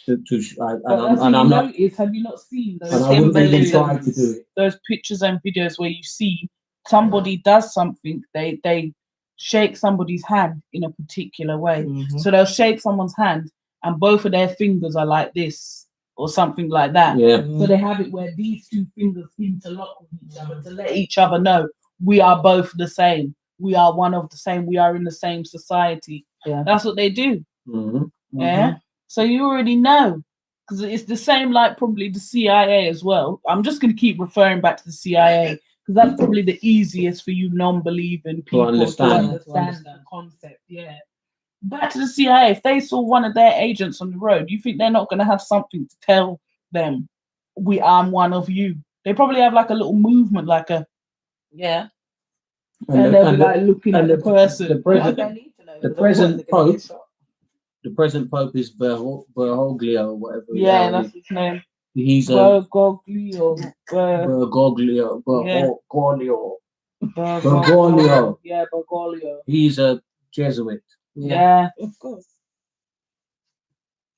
I'm not. Have you not seen those? And I wouldn't even try to do it. Those pictures and videos where you see somebody does something, they shake somebody's hand in a particular way. So they'll shake someone's hand and both of their fingers are like this or something like that. Yeah. So they have it where these 2 fingers interlock with each other to let each other know we are both the same. We are one of the same. We are in the same society. Yeah. That's what they do. Yeah. So you already know, because it's the same like probably the CIA as well. I'm just going to keep referring back to the CIA because that's probably the easiest for you non-believing people to understand the concept. Yeah. Back to the CIA. If they saw one of their agents on the road, you think they're not going to have something to tell them? I'm one of you. They probably have like a little movement, like a and they'll be like looking at the person. The present Pope is Bergoglio or whatever. Yeah, that's his name. He's Bergoglio. Bergoglio. Yeah, Bergoglio. He's a Jesuit. Yeah, of course.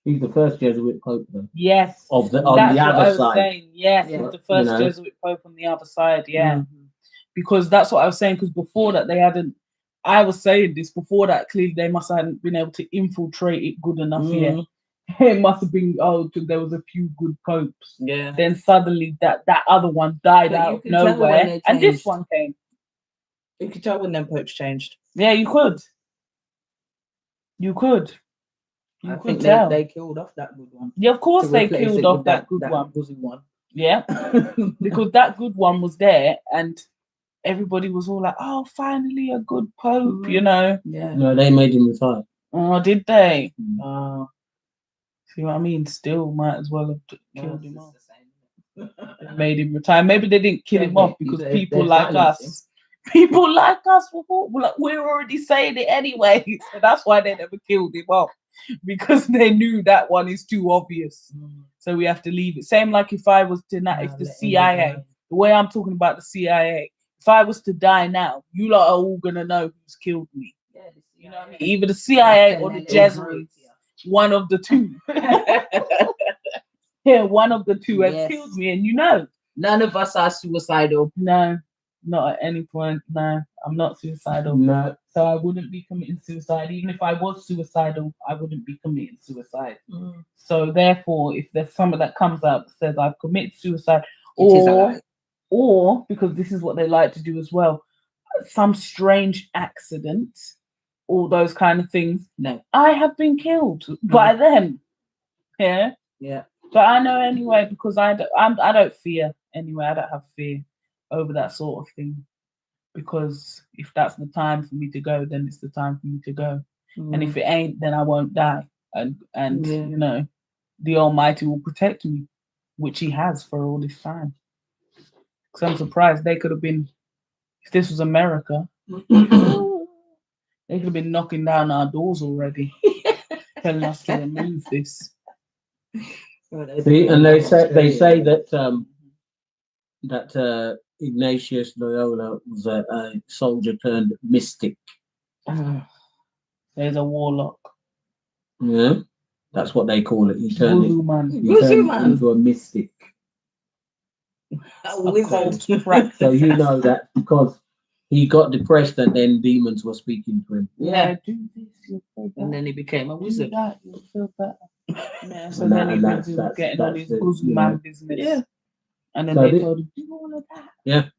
He's the first Jesuit Pope, though. Yes. On the That's other what I was side. saying. Yes, he's the first Jesuit Pope on the other side. Yeah. Because that's what I was saying. Because before that, they hadn't. I was saying this before that. Clearly, they must have been able to infiltrate it good enough. Yeah, it must have been. There was a few good popes. Yeah. Then suddenly, that other one died out of nowhere, and this one came. You could tell when them popes changed. Yeah, you could. You could. I think they killed off that good one. Yeah, of course they killed off that good one. Yeah, because that good one was there, and everybody was all like, "Oh, finally a good pope," you know. Yeah. No, they made him retire. Oh, did they? See what I mean? Still, might as well have killed him off. Made him retire. Maybe they didn't kill him off because people like us. People like us, we're already saying it anyway. So that's why they never killed him off. Because they knew that one is too obvious. So we have to leave it. Same like if I was to if the CIA, the way I'm talking about the CIA, if I was to die now, you lot are all gonna know who's killed me. Yeah, You know what I mean? Either the CIA or the Jesuits, one of the two. Yeah, one of the two has Yes. killed me, and you know. None of us are suicidal. No, not at any point. No, I'm not suicidal. No. So I wouldn't be committing suicide. Even if I was suicidal, I wouldn't be committing suicide. So therefore, if there's someone that comes out that says I've committed suicide, It is a or lie. or because this is what they like to do as well, some strange accident, all those kind of things, No. I have been killed by them. Yeah. Yeah. But I know anyway because I don't fear anyway. I don't have fear over that sort of thing because if that's the time for me to go, then it's the time for me to go. And if it ain't, then I won't die. And Yeah. you know, the Almighty will protect me, which He has for all this time. Because I'm surprised they could have been, if this was America, they could have been knocking down our doors already, telling us to remove this. See, and they say that Ignatius Loyola was a soldier turned mystic. There's a warlock. Yeah, that's what they call it. He turned Voodoo man. into a mystic. A cult practice. So you know that because he got depressed and then demons were speaking to him. Yeah, do this, you'll feel better. And then he became a Do wizard. that, you'll feel better. Yeah, so And then he that's- was that's- getting all that's his it, bosom you man know. business. Yeah. And then So they thi- told him, do all of that.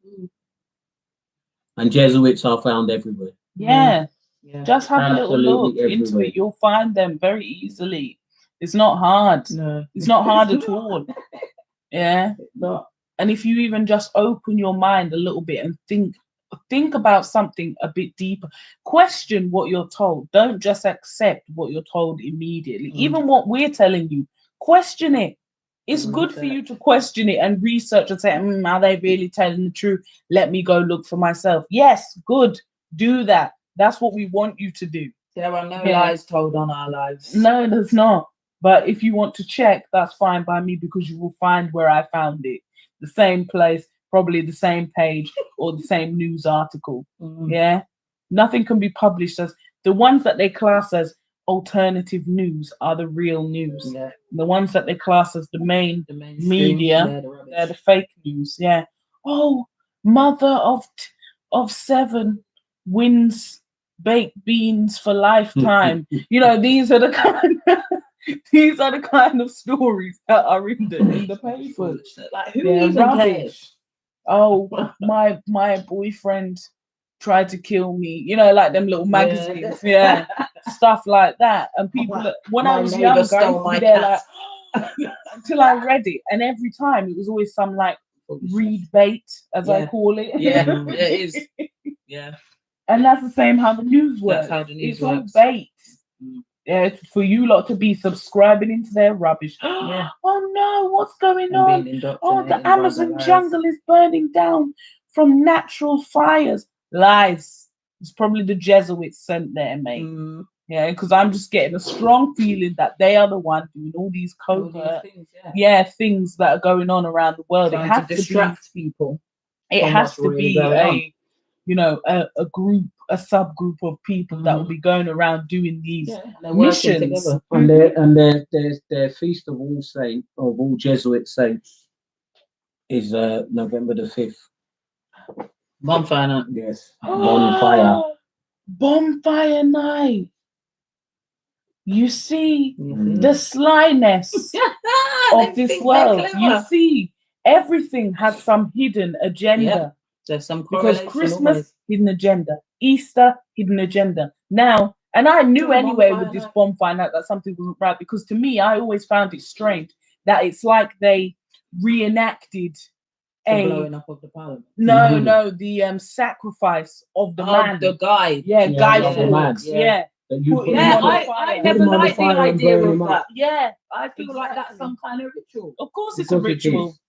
And Jesuits are found everywhere. Yeah. Yeah. Just have a little look Absolutely into everywhere. it. You'll find them very easily. It's not hard. No. It's not hard at all. Yeah. Not. And if you even just open your mind a little bit and think about something a bit deeper, question what you're told. Don't just accept what you're told immediately. Even what we're telling you, question it. It's good for you to question it and research and say, are they really telling the truth? Let me go look for myself. Yes, good. Do that. That's what we want you to do. There are no Yeah. lies told on our lives. No, there's not. But if you want to check, that's fine by me because you will find where I found it. The same place, probably the same page or the same news article. Yeah. Nothing can be published as the ones that they class as alternative news are the real news. Yeah. The ones that they class as the main The media, they're the rubbish. they're the fake news. Yeah. Oh, mother of 7 wins baked beans for lifetime. You know, these are the kind of stories that are in the papers. Like who Yeah, even rubbish. cares? Oh, my boyfriend tried to kill me. You know, like them little magazines. Yeah, stuff like that. And people, when I My was neighbour younger, I stole used to my be there cat. like until I read it, and every time it was always some like read bait, as I Yeah. call it. Yeah, it is. Yeah. And that's the same how the news works. That's how the news it's works. all bait. Mm. Yeah, it's for you lot to be subscribing into their rubbish. Yeah. Oh no, what's going And on? being Oh, indoctrinated the by Amazon lies. jungle is burning down from natural fires. Lies. It's probably the Jesuits sent there, mate. Mm. Yeah, because I'm just getting a strong feeling that they are the one doing all these All these covert, things, things that are going on around the world. Trying it has to distract people. it from has what's to really be going on. a group, a subgroup of people that will be going around doing these Yeah, and they're working missions. together. And their feast of all saints, of all Jesuit saints, is November the 5th. Bonfire night. Yes, bonfire. Bonfire night. You see Mhm. the slyness of They this think they're world. You clever. see, everything has some hidden agenda. There's some Because correlation Christmas, always. hidden agenda. Easter, hidden agenda. Now, and I knew The anyway bonfire with this night. bonfire night that something wasn't right because to me, I always found it strange that it's like they reenacted The blowing up of the parliament. the sacrifice of the man. The guy. Guy of the man. Fawkes. Yeah. That you Put put him Yeah, on the I fire. never Put him on the liked the fire and idea burn of him up. that. Yeah. I feel like that's Exactly. some kind of ritual. Of course it's Of a course it ritual. is.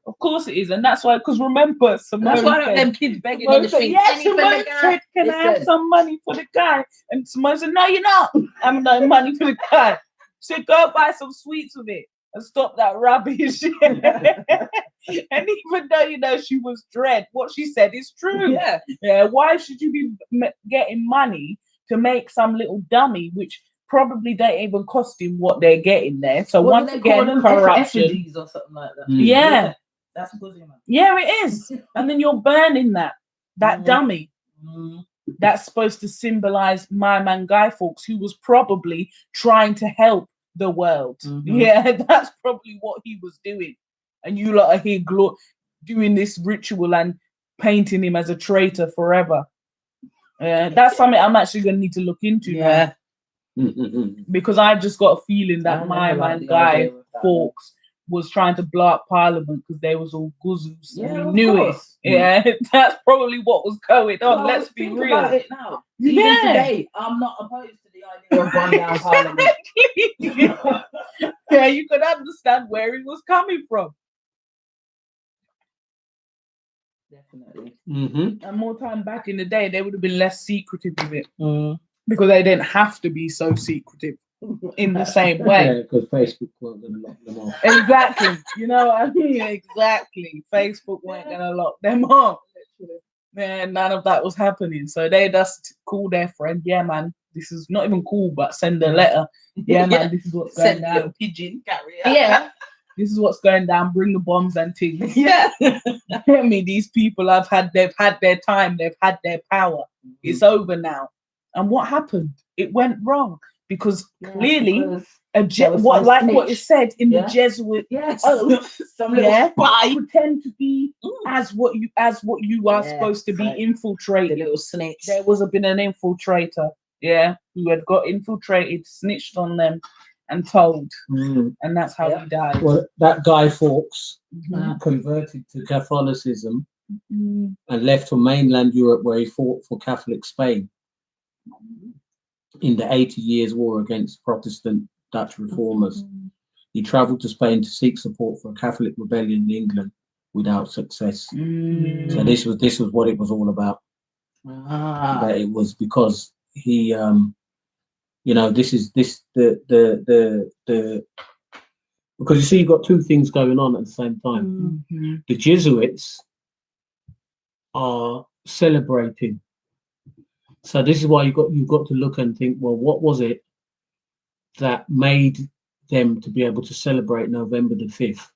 Of course it is. And that's why, because remember, Simone That's why I don't said, them kids begging in the Simone said, street. yes, "Penny for the Simone guy." said, can I have Listen. some money for the guy? And Simone said, no, you're not. I'm no money for the guy. She said, go buy some sweets with it. and stop that rubbish. And even though you know she was dread, what she said is true. Yeah. Yeah, why should you be getting money to make some little dummy, which probably don't even cost him what they're getting there? So What once do they call again, them? corruption. Effigies or something like that. Mm. Yeah, That's pussy, man. yeah, it is. And then you're burning that Mhm. dummy that's supposed to symbolize my man Guy Fawkes, who was probably trying to help the world. Mhm. Yeah, that's probably what he was doing. And you lot are here doing this ritual and painting him as a traitor forever. That's something I'm actually going to need to look into now, Yeah. because I've just got a feeling I that my never liked man the Guy idea of that. Fawkes was trying to blow up Parliament because they was all guzzles. Yeah, and of he knew course. it. Yeah, that's probably what was going on. Well, Let's be think real. about it now. Even Yeah. today, I'm not opposed to the idea of one down Parliament. Yeah, you could understand where he was coming from. Definitely. Mm-hmm. And more time back in the day, they would have been less secretive with it because they didn't have to be so secretive in the same way. Yeah, because Facebook weren't going to lock them off. Exactly. You know what I mean? Exactly. Facebook weren't going to lock them up. Man, none of that was happening. So they just call their friend. Yeah, man, this is not even cool, but send a letter. Yeah, man, this is what's going Send a down. little pigeon carrier. Yeah. This is what's going down. Bring the bombs and things. Yeah. I mean, these people they've had their time, they've had their power. It's over now. And what happened? It went wrong because clearly there was what some like what snitch. is said in Yeah. the Jesuit Yes. oath, Some little yeah, spy. pretend to be as what you are Yeah, supposed to be right. The infiltrated. little snitch. There was been an infiltrator, yeah, who had got infiltrated, snitched on them, and told, and that's how he died. Well, that Guy Fawkes Mhm. converted to Catholicism Mhm. and left for mainland Europe, where he fought for Catholic Spain in the 80 Years' War against Protestant Dutch reformers. He travelled to Spain to seek support for a Catholic rebellion in England without success. Mm. So this was what it was all about. That it was because he, because you see, you've got two things going on at the same time. Mhm. The Jesuits are celebrating. So this is why you've got to look and think, well, what was it that made them to be able to celebrate November the 5th?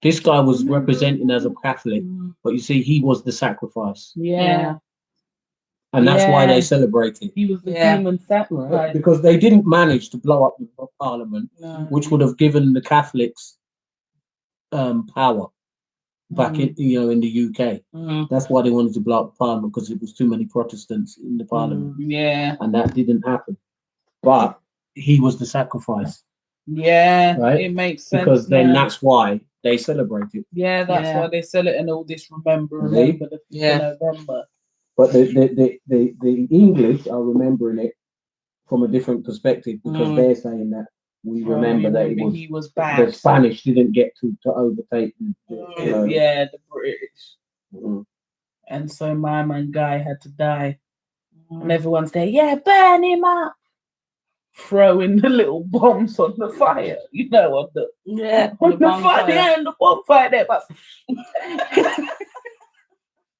This guy was representing as a Catholic, but you see, he was the sacrifice. Yeah. And that's why Yeah. they celebrated. He was the Yeah. demon sacrifice. Because they didn't manage to blow up the Parliament, No. which would have given the Catholics power back in the UK. That's why they wanted to blow up Parliament, because it was too many Protestants in the Parliament, Yeah. and that didn't happen. But he was the sacrifice, Yeah. Right? It makes sense. because then now. that's why they celebrated. Yeah, that's Yeah. why they sell it and all this. Remember See? the 5th Yeah. of November. But the English are remembering it from a different perspective, because they're saying that we remember that it was he was the bad. Spanish didn't get to overtake Yeah, the British. Mhm. And so my man Guy had to die. And everyone's there, yeah, burn him up. Throwing the little bombs on the fire, on the Yeah. on the fire, yeah, and the bonfire there. But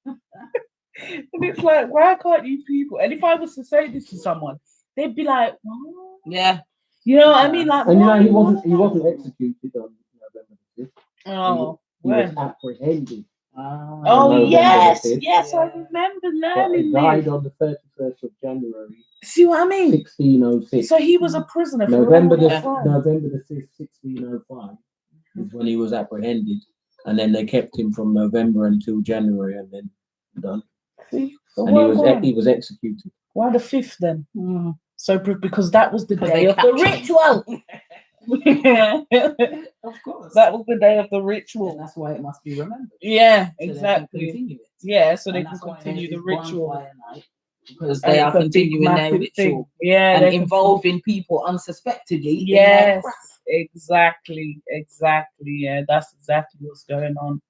and it's like, why can't you people? And if I was to say this to someone, they'd be like, what? Yeah. You know what I mean? Like, And why? he wasn't executed on November the 5th. Oh, He was when? apprehended. Oh, November yes, the 5th. yes, I Yeah. remember But he learning died this. on the 31st of January, See what I mean? 1606. So he was a prisoner for November all the that time. November the 5th, 1605 is when he was apprehended, and then they kept him from November until January, and then done. See? So And why, he was executed. why the 5th then? So because that was the 'Cause day they of the captured him. ritual. Yeah. Of course. That was the day of the And ritual. that's why it must be remembered. Yeah, So they can exactly. continue it. Yeah, so they And can that's why continue there's the this ritual. bonfire night, because And they are it's a big, continuing their massive ritual thing. Yeah, and they can- involving people unsuspectedly in their Yes, crap. exactly. Yeah, that's exactly what's going on.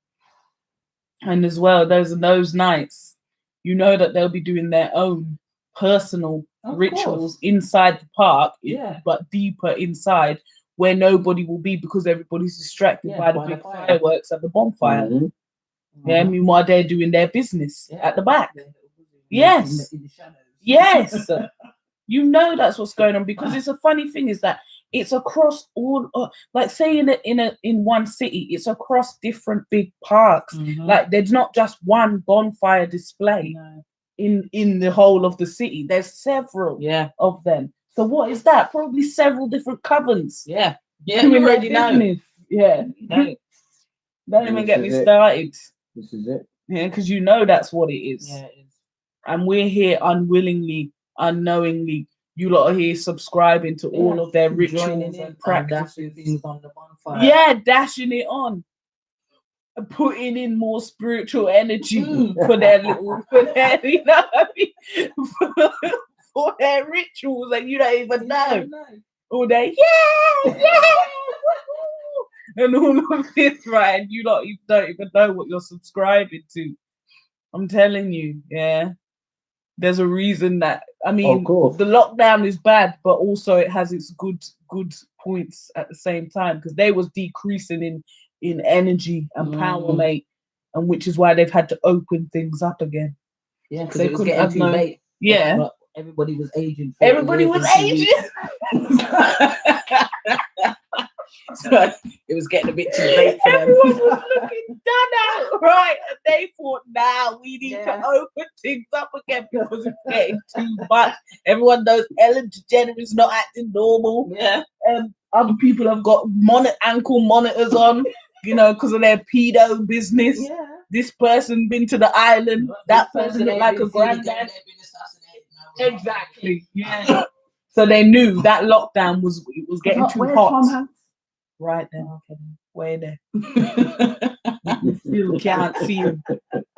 And as well, those nights, that they'll be doing their own personal Of rituals course. inside the park, Yeah. but deeper inside, where nobody will be because everybody's distracted Yeah, by the by the big fire. fireworks at the bonfire. Mhm. Yeah, meanwhile they're doing their business Yeah. at the back. In the- Yes. in the shadows. Yes, you know that's what's going on because it's a funny thing is that it's across all, like say in one city, it's across different big parks. Mhm. Like there's not just one bonfire display No. in the whole of the city. There's several Yeah. of them. So what is that? Probably several different covens. Yeah. Yeah. doing You their already know. business. Yeah, No. don't even This get me is it. started. This is it. Yeah, because you know that's what it is. Yeah. It is. And we're here unwillingly, unknowingly. You lot are here subscribing to all of their rituals Joining in and dashing practices. things on the bonfire. Yeah, dashing it on. And putting in more spiritual energy for their little, for their, you know what I mean? For their rituals, and you don't even know. All day, yeah, and all of this, right? And you lot, you don't even know what you're subscribing to. I'm telling you, yeah. There's a reason that I mean Of course. the lockdown is bad, but also it has its good points at the same time because they was decreasing in energy and power, mate, and which is why they've had to open things up again. Yeah, because They it was couldn't getting have too no- late. Yeah, But everybody was aging. 40 everybody years was into aging. So it was getting a bit too late for them. Everyone was looking done out, right? And they thought, nah, we need Yeah. to open things up again because it's getting too much. Everyone knows Ellen DeGeneres not acting normal. Yeah. Other people have got ankle monitors on, you know, because of their pedo business. Yeah. This person been to the island. That person looked like a granddad. Exactly. Yeah. So they knew that lockdown was getting too Where's hot. Tom Hanks? Right then. Way there. You still can't see him.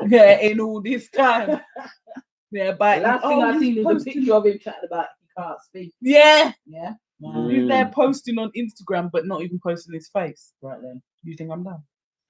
Yeah, in all this time. Yeah, The but last thing I he's seen is a posting- picture of him chatting about he can't speak. Yeah, Yeah. he's there posting on Instagram, but not even posting his face. Right then. You think I'm done?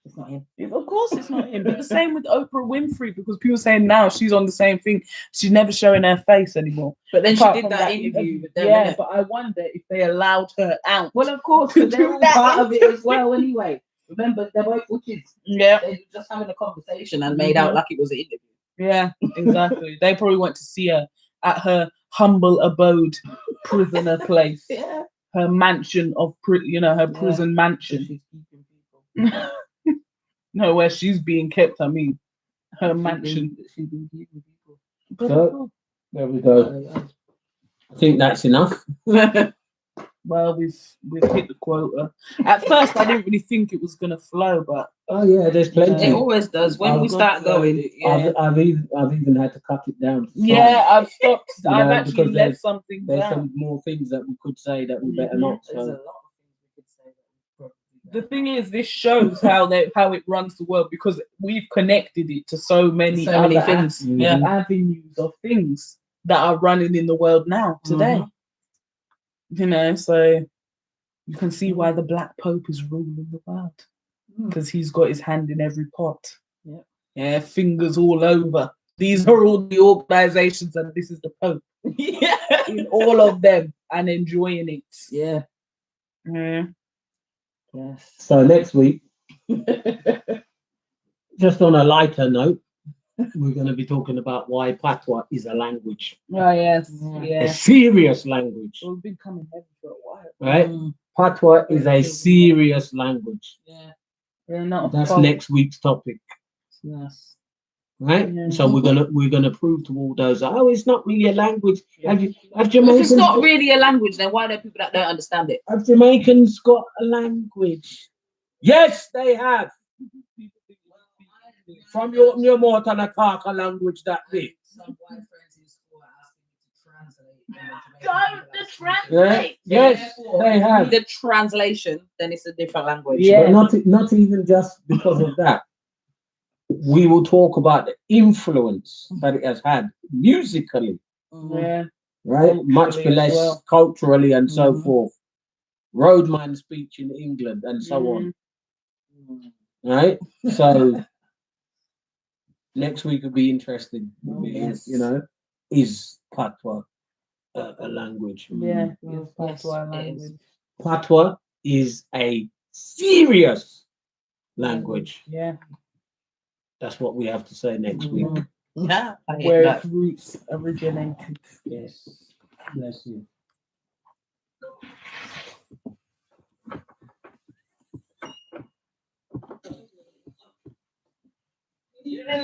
It's not him. Of course, it's not him. But the same with Oprah Winfrey because people saying now she's on the same thing. She's never showing her face anymore. But then Apart she from did that interview with them. Yeah, innit? but I wonder if they allowed her out. Well, of course, To because they're do all that part of it as well anyway. Remember, they're both kids. Yeah, They were just having a conversation and made out like it was an interview. yeah, exactly. They probably went to see her at her humble abode, prisoner place, Yeah. her mansion of, her Yeah. prison So mansion. she's keeping people. No, where she's being kept. I mean, her She's mansion. She's been keeping people. But So- There we go. I think that's enough. well, we've hit the quota. At first, I didn't really think it was gonna flow, but Oh yeah, there's plenty. It always does. When I've we got start flow, going, yeah. I've even had to cut it down. yeah, I've stopped. You I've know, actually because left there's- something There's down. some more things that we could say that we better Mhm. not. There's a So lot of things we could say that we probably The thing is, this shows how it runs the world because we've connected it to so many So many other things. Mhm. Yeah. avenues of things that are running in the world now today. You know, so you can see why the Black Pope is ruling the world because he's got his hand in every pot. Yeah. Yeah, fingers all over. These are all the organizations, and this is the Pope Yeah. in all of them and enjoying it. Yeah. Yeah. Yes. so next week, just on a lighter note, we're going to be talking about why patois is a language, Oh yes, Yeah. a yeah. serious language, We've been coming heavy for a while. right? Mm. Patois is a serious language. Yeah. They're not. That's folk. next week's topic, Yes. right? Yeah. So we're gonna prove to all those, oh, it's not really a language. Have If Jamaicans it's not really a language, then why are there people that don't understand it? have Jamaicans got a language? Yes, they have. From your mouth and a talk a language that big. Some white friends in school asked me to translate. Don't the Yeah. Yes, they have. The translation, then it's a different language. Yeah. But not even just because of that. We will talk about the influence that it has had musically, Yeah. right? Much Culturally as less well. culturally and so Mhm. forth. Roadman speech in England and so on, right? So next week will be interesting. Yes. You know, is patois a language? Yeah. Yes, It's patois it is. language. Patois is a serious language. Yeah, That's what we have to say next week. Yeah, I hate where that. its roots originated. Yes. Bless you.